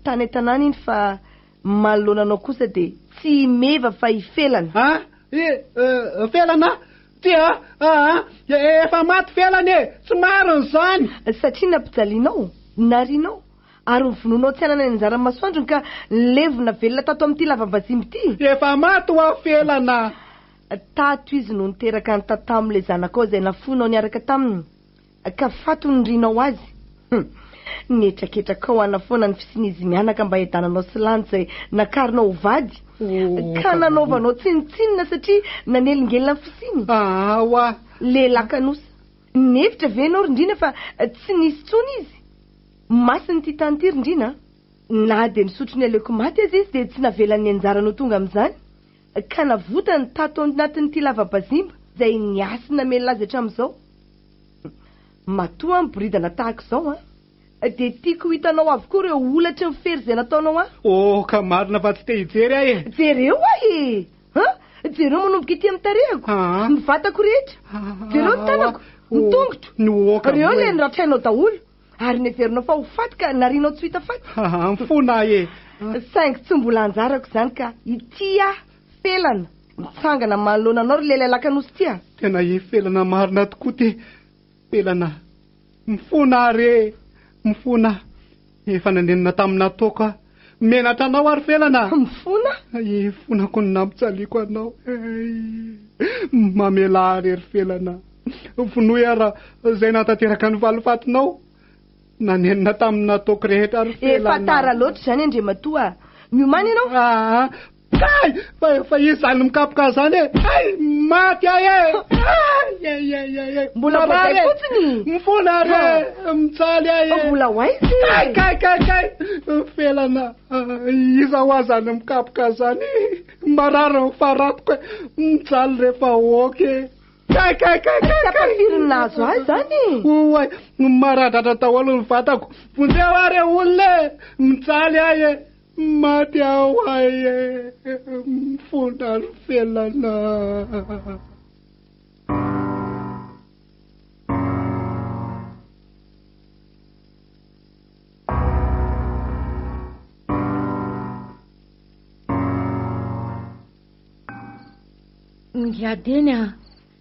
Tany tanàna iny fa malonanao kosa de tsy Meva fa ifelana. Felana? Tia, efa maty felana e. Tsy marina zany. Satria nampijalianao, narinao. Ary nyvononao tsy anana ny anjara masoandro ka levona velona tato amin'ity lava-bazimby ity. Efa maty ho felana. Tato izy no niteraka ny tatamile zanakao izay nafonao niaraka taminy. Ka fatony rinao azy. Nietraketraka ao anafoana ny fisinizy mianaka mba hedananao sy lany izay nakarinao ho vady. Ka nanaovanao tsinitsinina satria nanelingelina ny fisiny. Awa. Lehilahy kanosa. Nevitra venao rindrina fa tsy nisy tsony izy. Masiny ty tany ty rindrina. Na dia nisotro ny aleoko maty azy izy dia tsy navelan'ny anjarano tonga amin'izany. Ka navota ny tato anatin'ity lava-bazimba izay niasina melona azy hatramin'izao. Matoa miboridana tahaka izao dia tiako hitanao avokoa ireo olatra ny fery izay nataonao ka marina fa tsy te hijery ahy e. Jereo ahy jereo manomboka ity amin'ny tarehako ny vatako rehetra jereo ny tanako ny tongotro reo le nyratrainao daholo ary neverinao fa ho faty ka narinao tsy hita faty. Mifona ahy e. Saingy tsy mbola anjarako izany ka ity felana mitsangana manoloana ry lehilahy lakanosy ity tena felana marina tokoa ty. Felana mifona are. Mifona efa nanenina tamina toka menatra anao ary felana. Mifona? Fonako ny nampitsaliako anao. Mamela ary felana. Vonoy ara izay natateraka ny valifatinao nanenina tamina toka rehetra ary felana. Efa tara loatra zany Andriamatoa. Miomany ianao? Fa izy zany mikapoka zany e. Maty ahy e. Mbola voazay fotsiny. Mifona are. Mitsaly ahy e. Mbola hoaizy. Kay. Felana. Iza ho azany mikapoka zany. Marary ny faratiko. Mitsaly rehefa oky. Kay. Tapafirina azo azy zany. Oay. Maradratra daholo ny vatako. Vonjeo ary olona. Mitsaly ahy e. Maty aho ahy e. Mifona ry felana.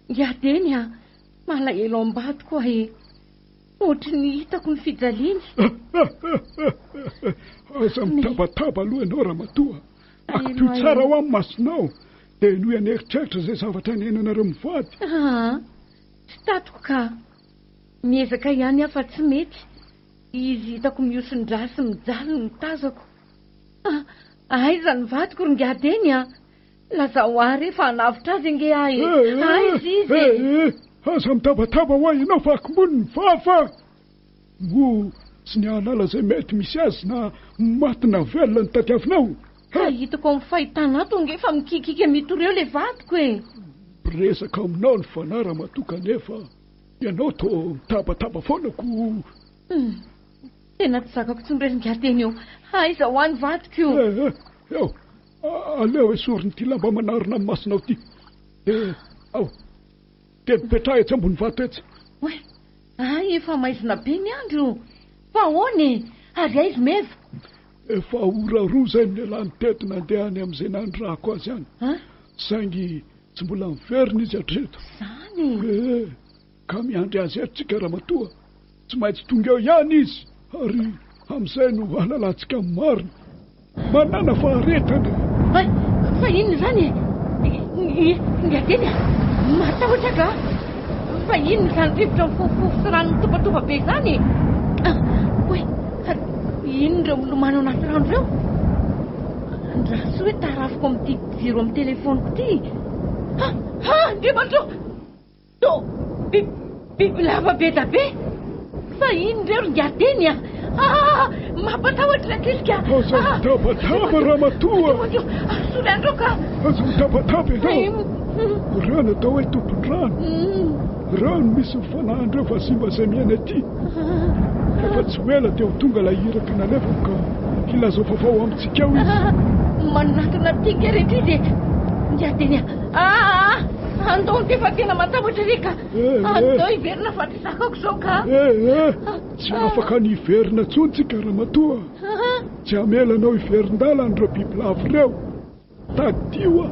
Ngiadeny malahelo ambadiko ahy. Ohatry ny hitako ny fijaliany. Aza mitabataba aloha ianao Ramatoa. Akitoy tsara ho amin'ny masonao dia noho aneritreritra izay zavatra nenanareo mivady. Tsy tatiko ka miezaka ihany afa tsy mety. Izy hitako miosindra sy mijaly ny tazako. Aiza ny vadiko ry ngiadeny laza ho ary efa hanavitra azy nge ahy. Aiza izy? Aza mitabataba ho ahy ianao fa akombony ny fafa. Sy ny alala izay mety misy azy na matina velona ny tadiavinao. Hitako amin'ny fahitana ato nge fa mikikika mitoreo le vadiko e. resaka aminao ny fanara matoka nefa ianao to mitabataba foanako. Tena tsy zakako tsy mireningateny eo. Aiza ho any vadiko io. Eo aleo esoriny ty lamba manarina amin'ny masinao ty. Ao de mipetraha etsy ambony vato etsy. Oe, efa maizina be ny andro. Fa ahoany ary aizy meva. Efa ora roa zay ny alany teto nandeha any amin'izay nandrahako azy any. Saingy tsy mbola miverina izy hatreto. Zany. Ka miandry azy atsika ramatoa. Tsy maintsy tonga eo ihany izy. Ary amin'izay no halalantsika marina. Manana faharetana. Fa inona zany? Ngateny matahotra ka? Fa inona zany rivotra mifofofo sy rano mitopatopa be zany? Oe, inona reo milomano anaty rano reo? Andraha sy hoe tarafiko amin'ity jiro amin'ny telefoniko ty. Andriamanitro! Biby lava be da be. Fa inona reo ngateny mampatahotra kisika. Aza mitabataba ramatoa. Solandro ka. Aza mitabataba ianao. Reo natao hoe tompon-drano. Reo no misy mifanahandreo fa simba izay miaina aty. Rehefa tsy ho ela dia ho tonga la iraka nalevako ka hilaza vaovao amintsika ao izy. Manatona tika rehetra izy. Ngateny andao ny tefa tena matahotra reka. Andao hiverina fa tsy zakako zao ka. Tsy afaka ny hiverina tsontsika ramatoa. Tsy amelanao hiverin-dala andreo bibilava reo. Tadioa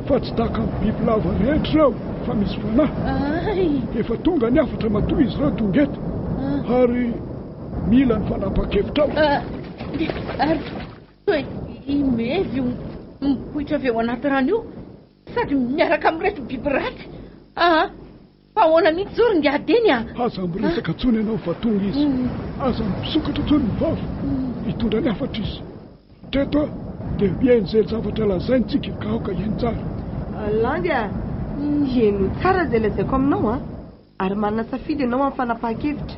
fa tsy taka amin'ny bibilava rehetra reo fa misy fanahy. Efa tonga ny afatra matoa izy reo tongeta. Ary mila ny fanapa-kevitra Ary toe imevy mipoitra avy eo anaty rano io. Sady miaraka amin'ireto biby ratsy. Fa ahoana mihitsy zao ngateny Aza miresaka tsony ianao fa tonga izy. Aza misokatra tsony ny vava. Hitondra ny afatra izy. Treto dia mihaino izay zavatra lazaintsika ka aoka hiaino tsara. Landy mihaino tsara izay lazaiko aminao ary manana safidy ianao amin'ny fanapahan-kevitra.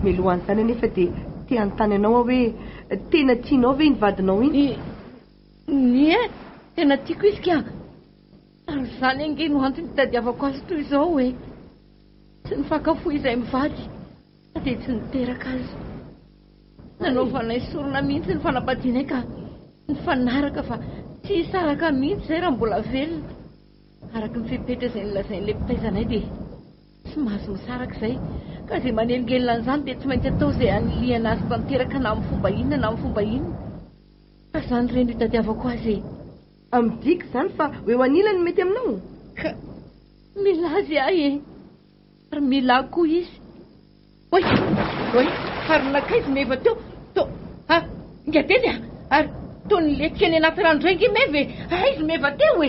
Melohan'izany anefa dia te hanontany ianao hoe tena tianao ve ny vadinao iny? Tena tiako izy ka. Ary zany ange no antony tadiavako azy toy izao hoe tsy nifakafo izay mivady dia tsy niteraka azy. Nanaovana isorona mihitsy ny fanambadianay ka nifanaraka fa tsy hisaraka mihitsy izay raha mbola velona. Araka ny fepetra izay nilazain'ilay mpitaizanay dia tsy mahazo misaraka izay. Ka izay manelingelina an'izany dia tsy maintsy atao izay aniliana azy tanteraka na amin'ny fomba inona na amin'ny fomba inona. Ka izany reny itadiavako azy. Amidika izany fa hoe anilany mety aminao. Ka mila azy ary mila koa izy. Oe, ary nakaizy meva teo. Ngateny ary to niletika ny anaty rano rengy meve. Izy meva teo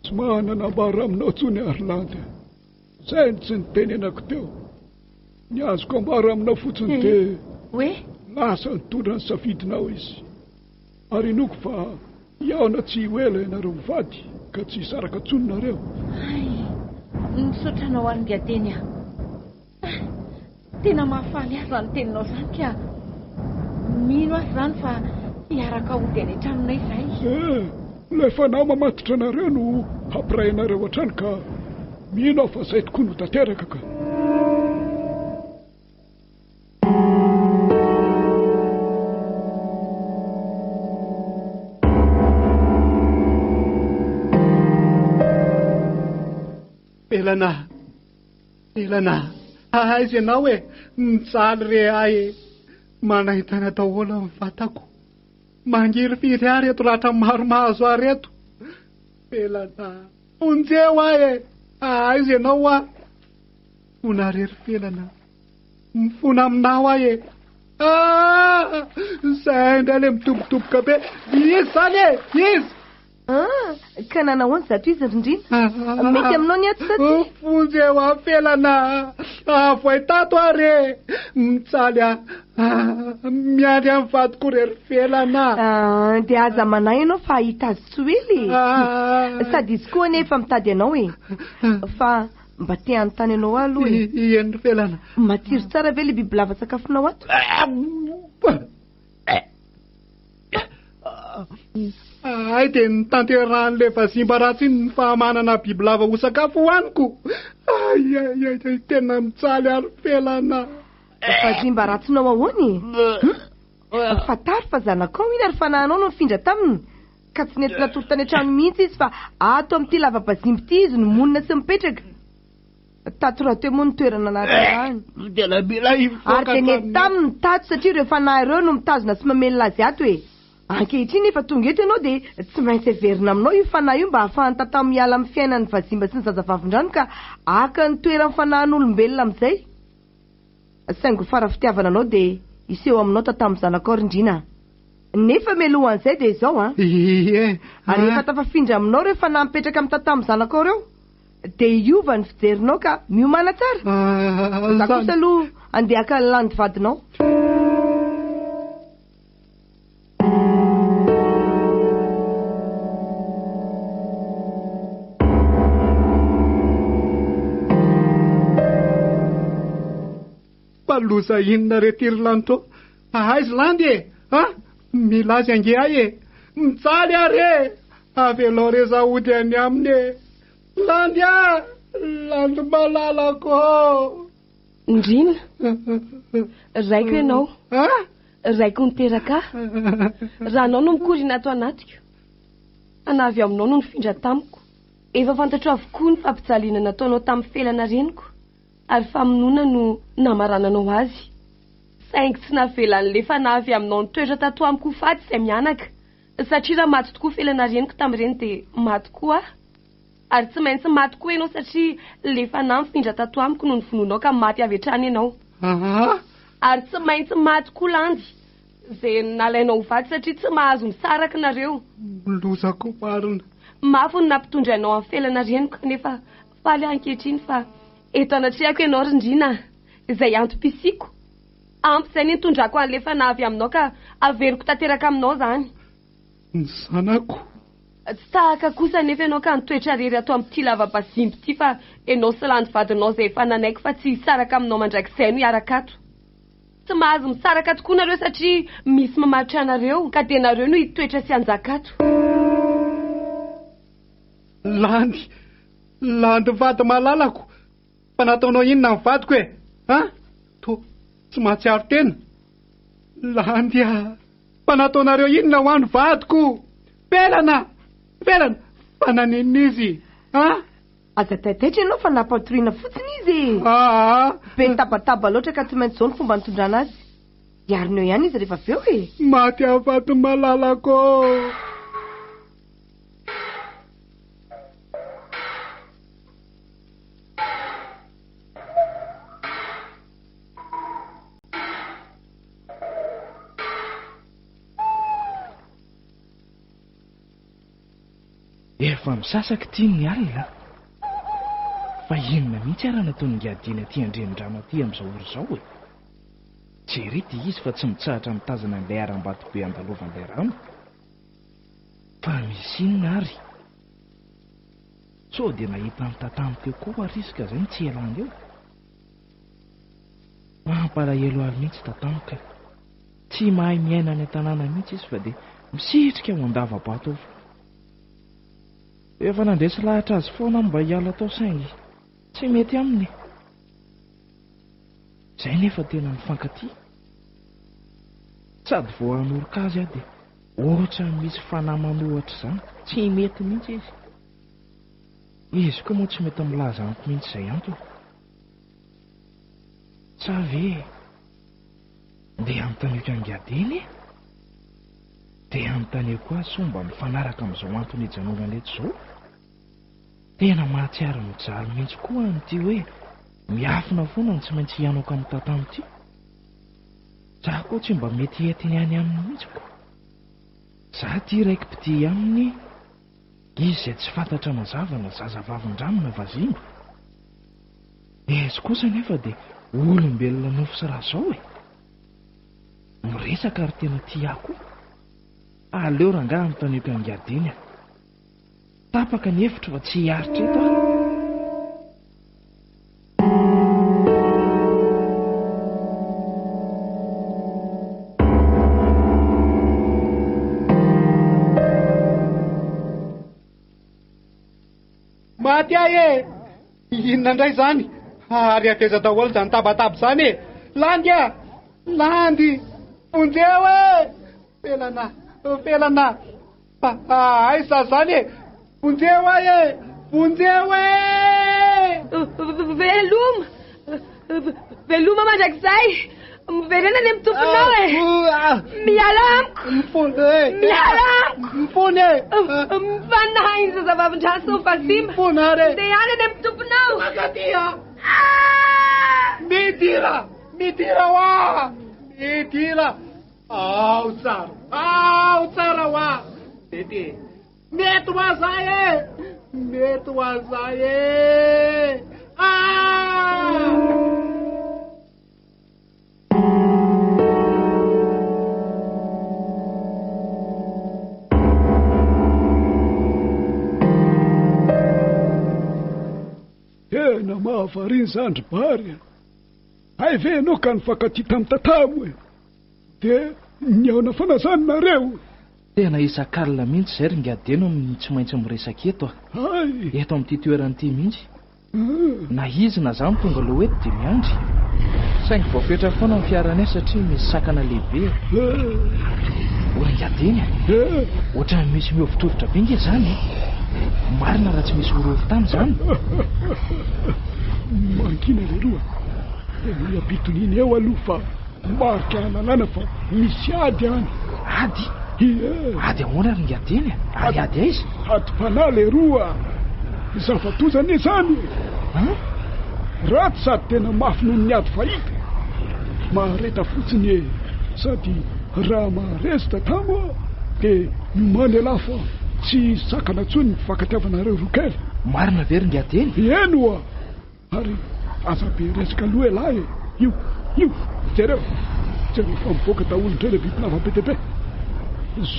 tsy mananambara aminao tsony Arlandy. Zay tsy nitenenako teo. Ny azoko ambara aminao fotsiny dia hoe lasa nitondra ny safidinao izy. Ary inoko fa iaona tsy ho ela ianareo mivady ka tsy hisaraka tsononareo. Nisotranao ary ngateny tena mahafaly azy ny teninao zany ka mino azy zany fa hiaraka hody any an-tranonay izay. Ilay fanahy mamatotra anareo no hampiray anareo hatrany ka mino aho fa izay tokoa no tanteraka ka. Elana, aiza ianao mijaly re ahy manahitana daholo amin'ny vatako. Mangiry firy ahy reto ratra maro mahazo ahy reto. Elana, onjeo ahy aiza ianao fona rery felana. Mifona aminao ahy zay indray le mitobotoboka be. Izy zany izy. Ka nanahoany zato izy rindrina mety aminao ny ato saty fonjy eo afelana voitato are mitsaly miandry amin'ny vadiko rery felana dia aza manahy ianao fa hahita azy tsy oely sady izy koa nefa mitady ianao fa mba te hanontany ianao aloha eny felana matsiro tsara ve le biby lava sakafonao ato Ay dia nitanteran'ilay vazimba ratsy iny ny fahamanana biby lava ho sakafo hoaniko. Ay, tena mitsaly ary felana. Vazimba ratsinao ahoany? Fatary fa zanakao iny ary fanahinao no mifindra taminy, ka tsy nentina torotany an-trano mihitsy izy fa ato amin'ity lava-bazimba ity izy no monina sy mipetraka. Tato raha teo moa ny toerana natrahany. Ary dia nety taminy ny tato satria ireo fanahy ireo no mitazona sy mamelona azy ato hoe. Ankehitriny efa tonga eto ianao dia tsy maintsy heverina aminao io fanahy io mba ahafahany tantamo miala amin'ny fiainan'ny vazimba sy ny zazavavin-drano ka aka ny toeran'ny fanahin'olombelona amin'izay. Saingy farafitiavana anao dia iseho aminao tatamin'ny zanakao rindrina. Nefa melohan'izay dia izao ary efa tafafindra aminao ireo fanahy mipetraka amin'ny tatamin'ny zanakao ireo dia iova ny fijerinao ka miomana tsara. Za kosa aloha andeha haka ny landy vadinao. Paloza inona retiry lanitro. Aizy landy mila azy ange ay mitsaly ary avelao reza ody any aminy landy landy malalako. Ndrina raiko ianao raiko niteraka raha anao no mikorina ato anatiko anavy aminao no nifindra tamiko. Efa fantatro avokoa ny fampijaliana nataonao tamin'ny felana reniko ary famonona no namarananao azy. Saingy tsy navelan'le fanavy aminao nitoetra tato amiko faty izay mianaka satria raha maty tokoa felana reniko tamin'ireny dia maty koa ary tsy maintsy maty koa ianao satria le fanahy mifindra tato amiko no nifinoanao ka maty avy hatrany ianao. Ary tsy maintsy maty koa landy izay nalainao ho faty satria tsy mahazo misaraka nareo. Lozako marina. Mafy ny nampitondra anao amin'ny felana reniko kanefa faly ankehitriny fa eto anatrehako ianao rindrina izay antom-pisiko. Ampy izay nitondrako an'le fanavy aminao ka averiko tanteraka aminao izany. Ny zanako. Tsy tahaka kosa nefa ianao ka nitoetra rery ato amin'ity lava-bazimba ity fa ianao sy landy vadinao izay efa nanaiko fa tsy hisaraka aminao mandrakizay no hiaraka ato. Tsy mahazo misaraka tokoa nareo satria misy mamaritra anareo ka dia nareo no hitoetra sy hanjaka ato. Landy vady malalako. Fa nataonao inona ny vadiko e? To tsy mahatsiaro tena. Landy fa nataonareo inona ho an'ny vadiko? Velana fa nanenina izy. Aza taitaitra ianao fa nampatoriana fotsiny izy. Be tabataba loatra ka tsy maintsy izao ny fomba nitondrana azy. Iarinao ihany izy rehefa avy eo e. Maty avady malalako. Efa misasaka tiany ny alina. Fa inona mihitsy ary nataony ngiadina aty andrenin-drano aty amin'izao ora izao e. Jerity izy fa tsy mitsahatra mitazana an'ilay aram-bato be andalovan'ilay rano. Fa misy inona ary? Sao dia nahita ny tatamo teo koa ariska izay ny tsy elany eo. Mampalahelo ary mihitsy tatamika. Tsy mahay miaina any an-tanàna mihitsy izy fa dia misitrika ao andava-bato ao. Efa nandresy lahatra azy foana mba hiala tao saingy tsy mety aminy. Izay nefa tena mifankatia. Sady vao hanoroka azy aho dia ohatra misy fanahy manohatra izany tsy mety mihitsy izy. Izy koa moa tsy mety milaza amiko mihitsy izay antony. Sa ve dia anontaniako angiadeny dia anontaniako azy sao mba mifanaraka amin'izao antony hijanonana eto izao. Tena mahatsiaro mijaly mihitsy koa an'ity hoe miafina foana ny tsy maintsy hianako amin'ny tantamo ity. Za koa tsy mba mety entiny any aminy mihitsy koa. Za ty raiky piti aminy izy izay tsy fantatra mazava na zazavavin-drano na vazimba. Izy kosa nefa dia olombelona nofo sy raha izao e. Miresaka ary tena tia koa. Aleo rangaha anontaniako angiadiny. Tapaka ny hevitra fa tsy hiaritra eto aho. maty ahy e. Inona indray zany? Ary ateza daholo zany tabataba zany e. Landy a, landy, vonjeo e. Felana. Aiza zany e. Vonjeo ahy e. Vonjeo e. Veloma mandrakizay. Miverena any amin'ny tomponao e. Miala amiko. Miala amiko. Mipony e. Mifanahy ny zazavavin-draso fa simba. Mipona re. Ndeha any any amin'ny tomponao. Magatia. Midira wa. Midira. Ao tsara wa. Tete. Mety ho azay e. Mety ho azay e. Tena mahavariny zandry bary. Ay ve anao ka nifankatia tamin'ny tatamo e. Dia niaona fanazanonareo. Tena isan-kalina mihitsy zay ringadeno ny tsy maintsy miresaka eto Ay. eto amin'ity toeran'ity mihitsy. Na izy na zany tonga lohety dia miandry. Saingy voafetra foana ny fiaranay satria misy sakana lehibe. Ringadeny ohatrany misy miovitrovotra be nge zany. Marina raha tsy misy orovo tany zany. Mankina leroa. Tena abitoniny eo aloha fa marika halalana fa misy ady any. Ady? Ady ahoana ringadeny? Ary ady aiza? Ady fanahy leroa. Zavatozany zany. Ratsy sady tena mafy noho ny ady fahita. Mahareta fotsiny e. Sady raha maharesy tatamo dia miomany alafa tsy sakana tsony ny fankatiavanareo rokely. Marina ve ringadeny? Eno ary aza be resaka aloha lahy e. Io jereo fa mivoaka daholo indray bibinava be deabe.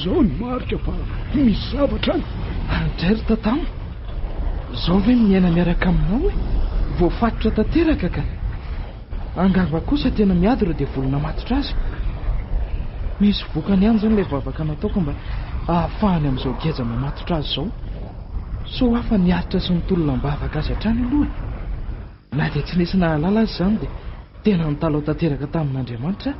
Zao ny marika fa misy zavatra any. Andray ry tatamo, zao ve miaina miaraka aminao e? Voafatotra tanteraka ka. Angamba kosa tena miady reo dia volona matotra azy. Misy vokany ihany zany ilay vavaka nataoko mba ahafahany amin'izao geza mamatotra azy zao. So hafa niaritra sy nitolona-bavaka azy hatrany aloha. Na dia tsy nisy nahalala azy zany dia tena nitalao tanteraka tamin'Andriamanitra.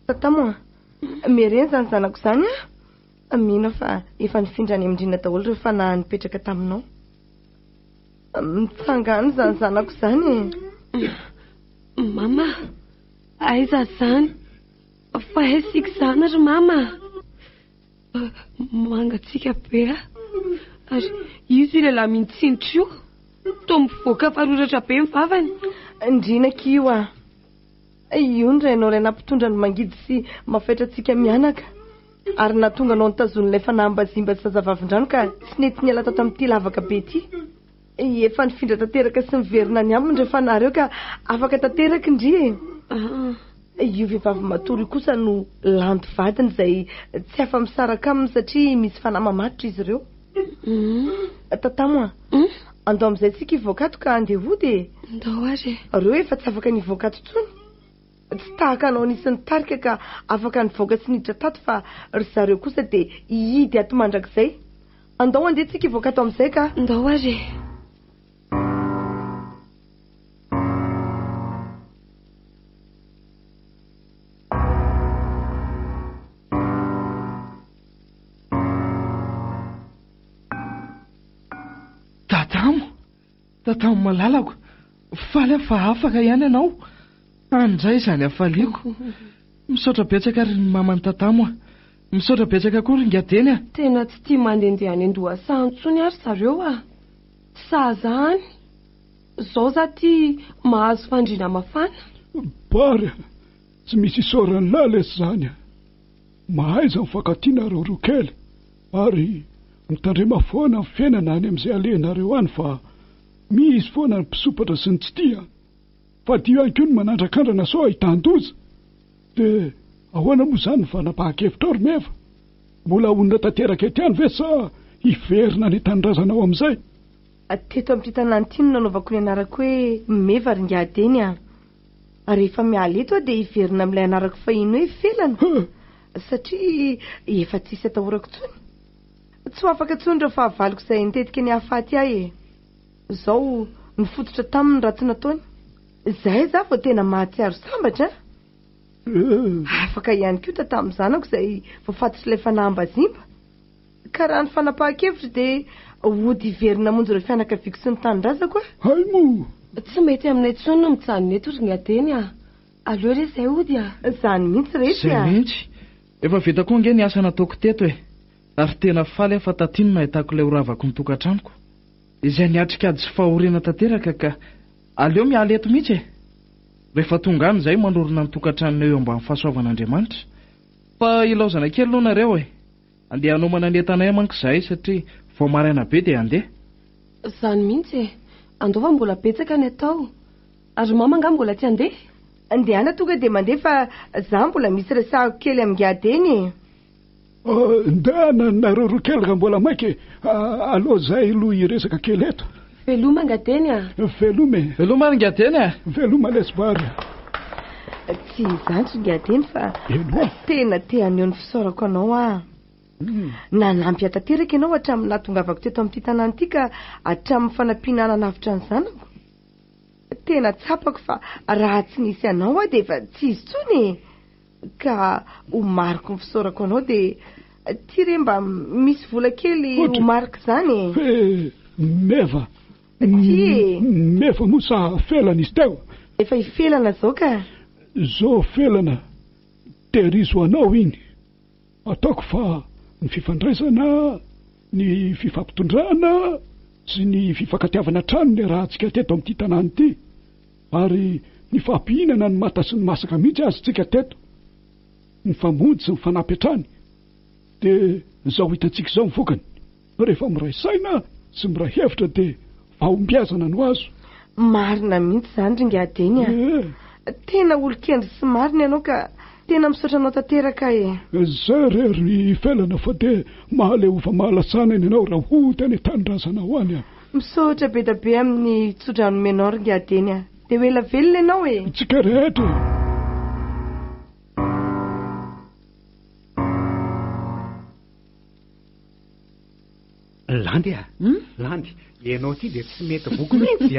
Tatamo mereny zany zanako zany mino fa efa nifindrany amindrina daholo reo fa na nipetraka taminao. Mitsangany zany zanako zany. Mama, aiza zany? Fa esika zany ry mama. Mangatsika be ary izy ilay mintsintry io. Toa mivoaka faroratra be mivavany. Ndrinaka io io ndray anao ray nampitondra ny mangidy sy mafetratsika mianaka. Ary natonga anao nitazon'ilay fanambazimba sy zazavavin-drano ka tsy nety niala tato amin'ity lavaka be ity. Efa nifindra tanteraka sy miverina ny aminy rehefa nareo ka afaka tanteraka ndry e. Io vehivavy matory kosa no lanto vadiny izay tsy afa misaraka aminy satria misy fanahy mamatotra izy ireo. Tatamo andao amin'izay tsika hivoakato ka andeha hody. Ndao ary. Reo efa tsy afaka nivoakato tsony. Tsy tahaka anao nisy nitarika ka afaka nivoaka tsy niditra tato fa ry zareo kosa dia hidy ato mandrakizay. Andao andeha tsika hivoakato amin'izay ka. Ndao ary. Tatamo malalako. Faly fa afaka ihany ianao. Andray izany hafaliako. Misaotra betsaka ry ny mamany tatamo. Misaotra betsaka koa ringadeny. Tena tsy tia mandehandeha any Andohasany intsony ary zareo Sazany. Zao za tia mahazo fandriana mafana. Bary tsy misy isaorany lalesy zany. Mahaiza mifankatianareo rokely ary mitandrema foana ny fiainana any amin'izay alehanareo any fa misy foana ny mpisopatra sy ny tsy tia. Fa dio ihany koa ny manandrakandrana sao hitan-doza. Dia ahoana moa zany fanapahakevitra ao ry meva? Mbola onona tanteraka ety any ve sa hiverina ny tanindrazanao amin'izay? teto amin'ity tanàna nanaovako ny anarako hoe mevaringadeny rehefa miala eto dia hiverina amin'ilay anarako fahiny hoe felana satria efa tsisy atahorako tsony tsy ho afaka tsony ireo fahavaloko izay nitetika ny hahafaty ahy izao nifototra taminy raha tsy nataony izay za vao tena mahatsiaro sambatra afaka ihany koa tamin'ny zanako izay voafatotra ilay fanaham-bazimba ka raha ny fanapahan-kevitra dia hody hiverina monjy ireo fianakaviako sy ny tanindrazako hay mo tsy mety aminay tsony no mijanona eto ringadeny aleo re izay ody zany mihitsy rehetra zay mihitsy efa vita koa nge ny asa nataoko teto ary tena faly afa tatiny mahitako ilay horavako ny tokantranoko izay niatrikady sy fahoriana tanteraka ka aleo miala eto mihitsy rehefa tonga any izay manorona ny tokantranona eo ambany fahasoavan'Andriamanitra fa ilaozana kely aloha nareo andeha hanomana ny entanay manko izahay satria vao maraina be dia andeha zany mihitsy andova mbola betsaka ny atao ary mama nga mbola tsy andeha andehana tonga dia mandeha fa za mbola misy resahako kely amin'ngadeny ndehana nareo roa kely raha mbola mainky aloha zay aloha hiresaka kely eto veloma ngadeny veloma ringadeny veloma lesbary tsy zandry ngadeny fa tena tehaneo ny fisaorako anao nanampy atanteraka ianao hatramin'ny nahatongavako teto amin'ity tanàna ity ka hatramin'ny fanampianana navitra ny zanako tena tsapako fa raha tsy nisy anao dia efa tsy izy tsony ka homariko ny fisaorako anao dia ty re mba misy vola kely homariko zany meva mosa felana izy teo efa hifelana zao ka zao felana terizo anao iny ataoko fa ny fifandraisana ny fifampitondrana sy ny fifankatiavana trano ny raha antsika teto amin'ity tanàna ity ary ny fampihinana ny mata sy ny masaka mihitsy azy tsika teto ny famonjy sy ny fanampy hatrany dia izao hitantsika izao mivokany rehefa miray saina sy miray hevitra dia vahombiazana no azo marina mihitsy zany ringadeny tena olo-kendry sy marina ianao ka tena misaotra anao tanteraka zay rery felana fa dia mahaleova mahalasana iny ianao raha hota ny tanindrazana ho any misaotra be da be amin'ny tsodranomenao ringadeny dia ho ela velona ianao tsika rehetra landy landy ianao ty dia tsy mety boky mihitsy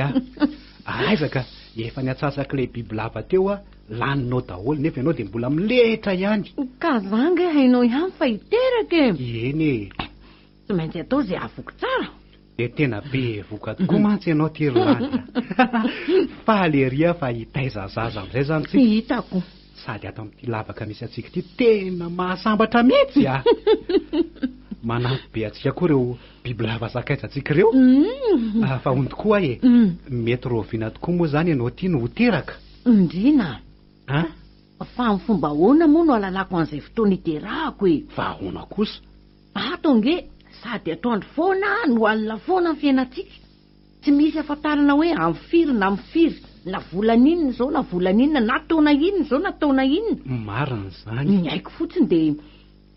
aizaka efa niatsasaka ilay biby lava teo laninao daholo nefa ianao dia mbola milehitra ihany ka zanga hainao ihany fa hiteraka eny tsy maintsy atao izay ahavoky tsara dia tena be voka tokoa mantsy ianao ty ry landy fa aleria fa hitaiza zaza amin'izay zany tsy hitako sady ato amin'ity lavaka misy atsika ity tena mahasambatra mihitsy manampy be atsika koa ireo biby lava sakaiza atsika ireo fa hony tokoa mety roviana tokoa moa zany ianao ty no hoteraka indrina fa ny fomba ahoana moa no alalako an'izay fotoana iterahako fa ahoana kosa atonge sady atoandro foana no alina foana ny fiainantsika tsy misy afantarana hoe amfiry na mifiry na volan'inona zao na volan'inona na taona inona zao na taona inona marina zany ny haiko fotsiny dia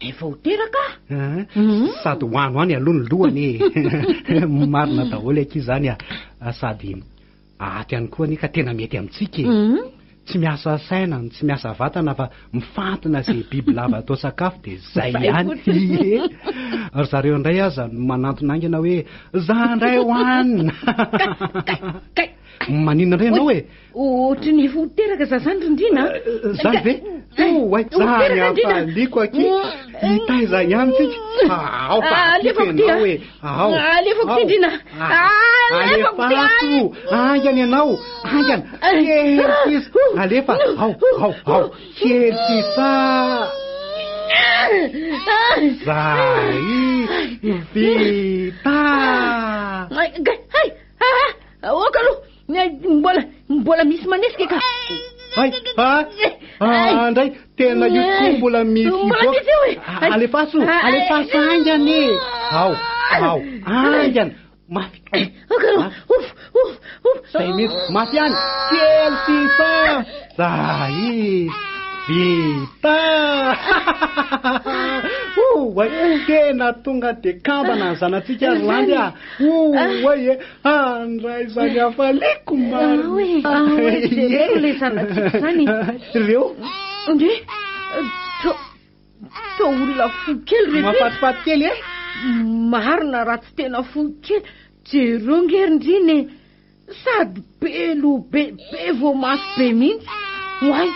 efa hoteraka sady hoano any aloha ny lohany marina daholo aky zany sady aty ihany koa ka tena mety amintsika tsy miasa saina tsy miasa vatana fa mifantona izay biby lava atao sakafo dia zay ihany ary zareo indray aza manantona angana hoe za ndray hoanina maninona indray ianao ohatra ny efa hoteraka za zany rindrina zany ve zany afaliko aky hitaiza ihany tsika alefako ty ndrina alefaso angany ianao angany heltis alefa ao heltisa zay vita okalo mbola misy manesika ka andray tena io tokoa mbola misy alefaso angany ao angany mafy zay mety mafy any kely sisa zay vita tena tonga de kambana ny zanatsika Rolandy oe andray zany afaleko le zanatsika zany reo ndre to olona fo kely mafatifaty kely marina raha tsy tena fo kely jereo ngerindriny sady belo be vo maso be mihitsy oay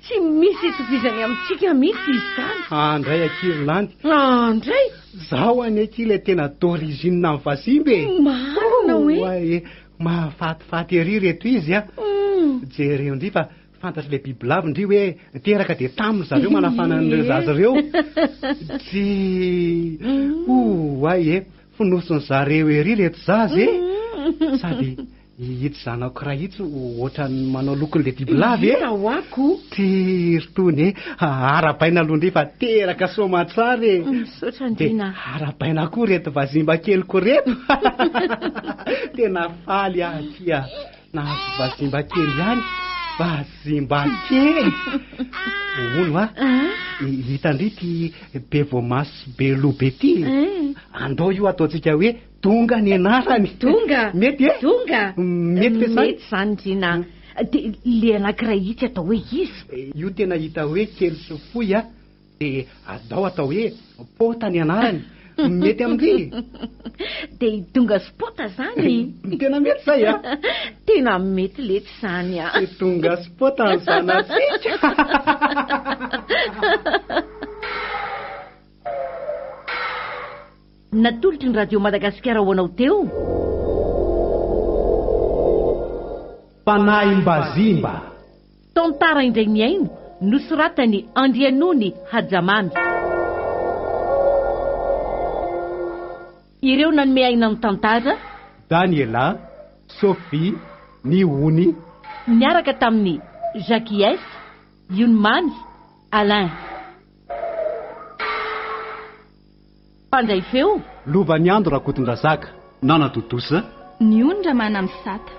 tsy misy itovizany amintsika mihitsy izany andray Rolandy andray zaho any akila tena d'origine amin'ny vasimbe marina hoe mahafatifaty ery reto izy jereo ndry fa fantatry le bibilava ndry hoe teraka de taminy zareo manafana an'ireo zazy reo tsy finosony zareo ery reto zazy sady hitsy zanako raha hitsy ohatrany manao lokon'le bibilava oako tyrtony arabaina aloha ndry fa teraka somatsara misaotrandrina arabaina koa reto vazimba keliko reto tena faly atia na vazimba kely ihany vazimba kely ono hitandry ty be vomasy be lobe ty andao io ataotsika hoe tonga ny anarany mety mety zany drina de le anankiray hitsy atao hoe izy io tena hita hoe kely sy foy de atao hoe pota ny anarany mety amindry de tonga spota zany tena mety zay tena mety letsy zany tonga spota ny zanatsika natolotry ny radio Madagasikara ho anao teo Panahy Mbazimba tantara indray miaino nosoratany Andrianony Hajamamy ireo nanome aina ny tantara Daniela Sophie Niony miaraka tamin'ny Jacques Yunmans Alain pandray feo Lovaniandro Rakotondrazaka Nana Totosa Niondra Manamsata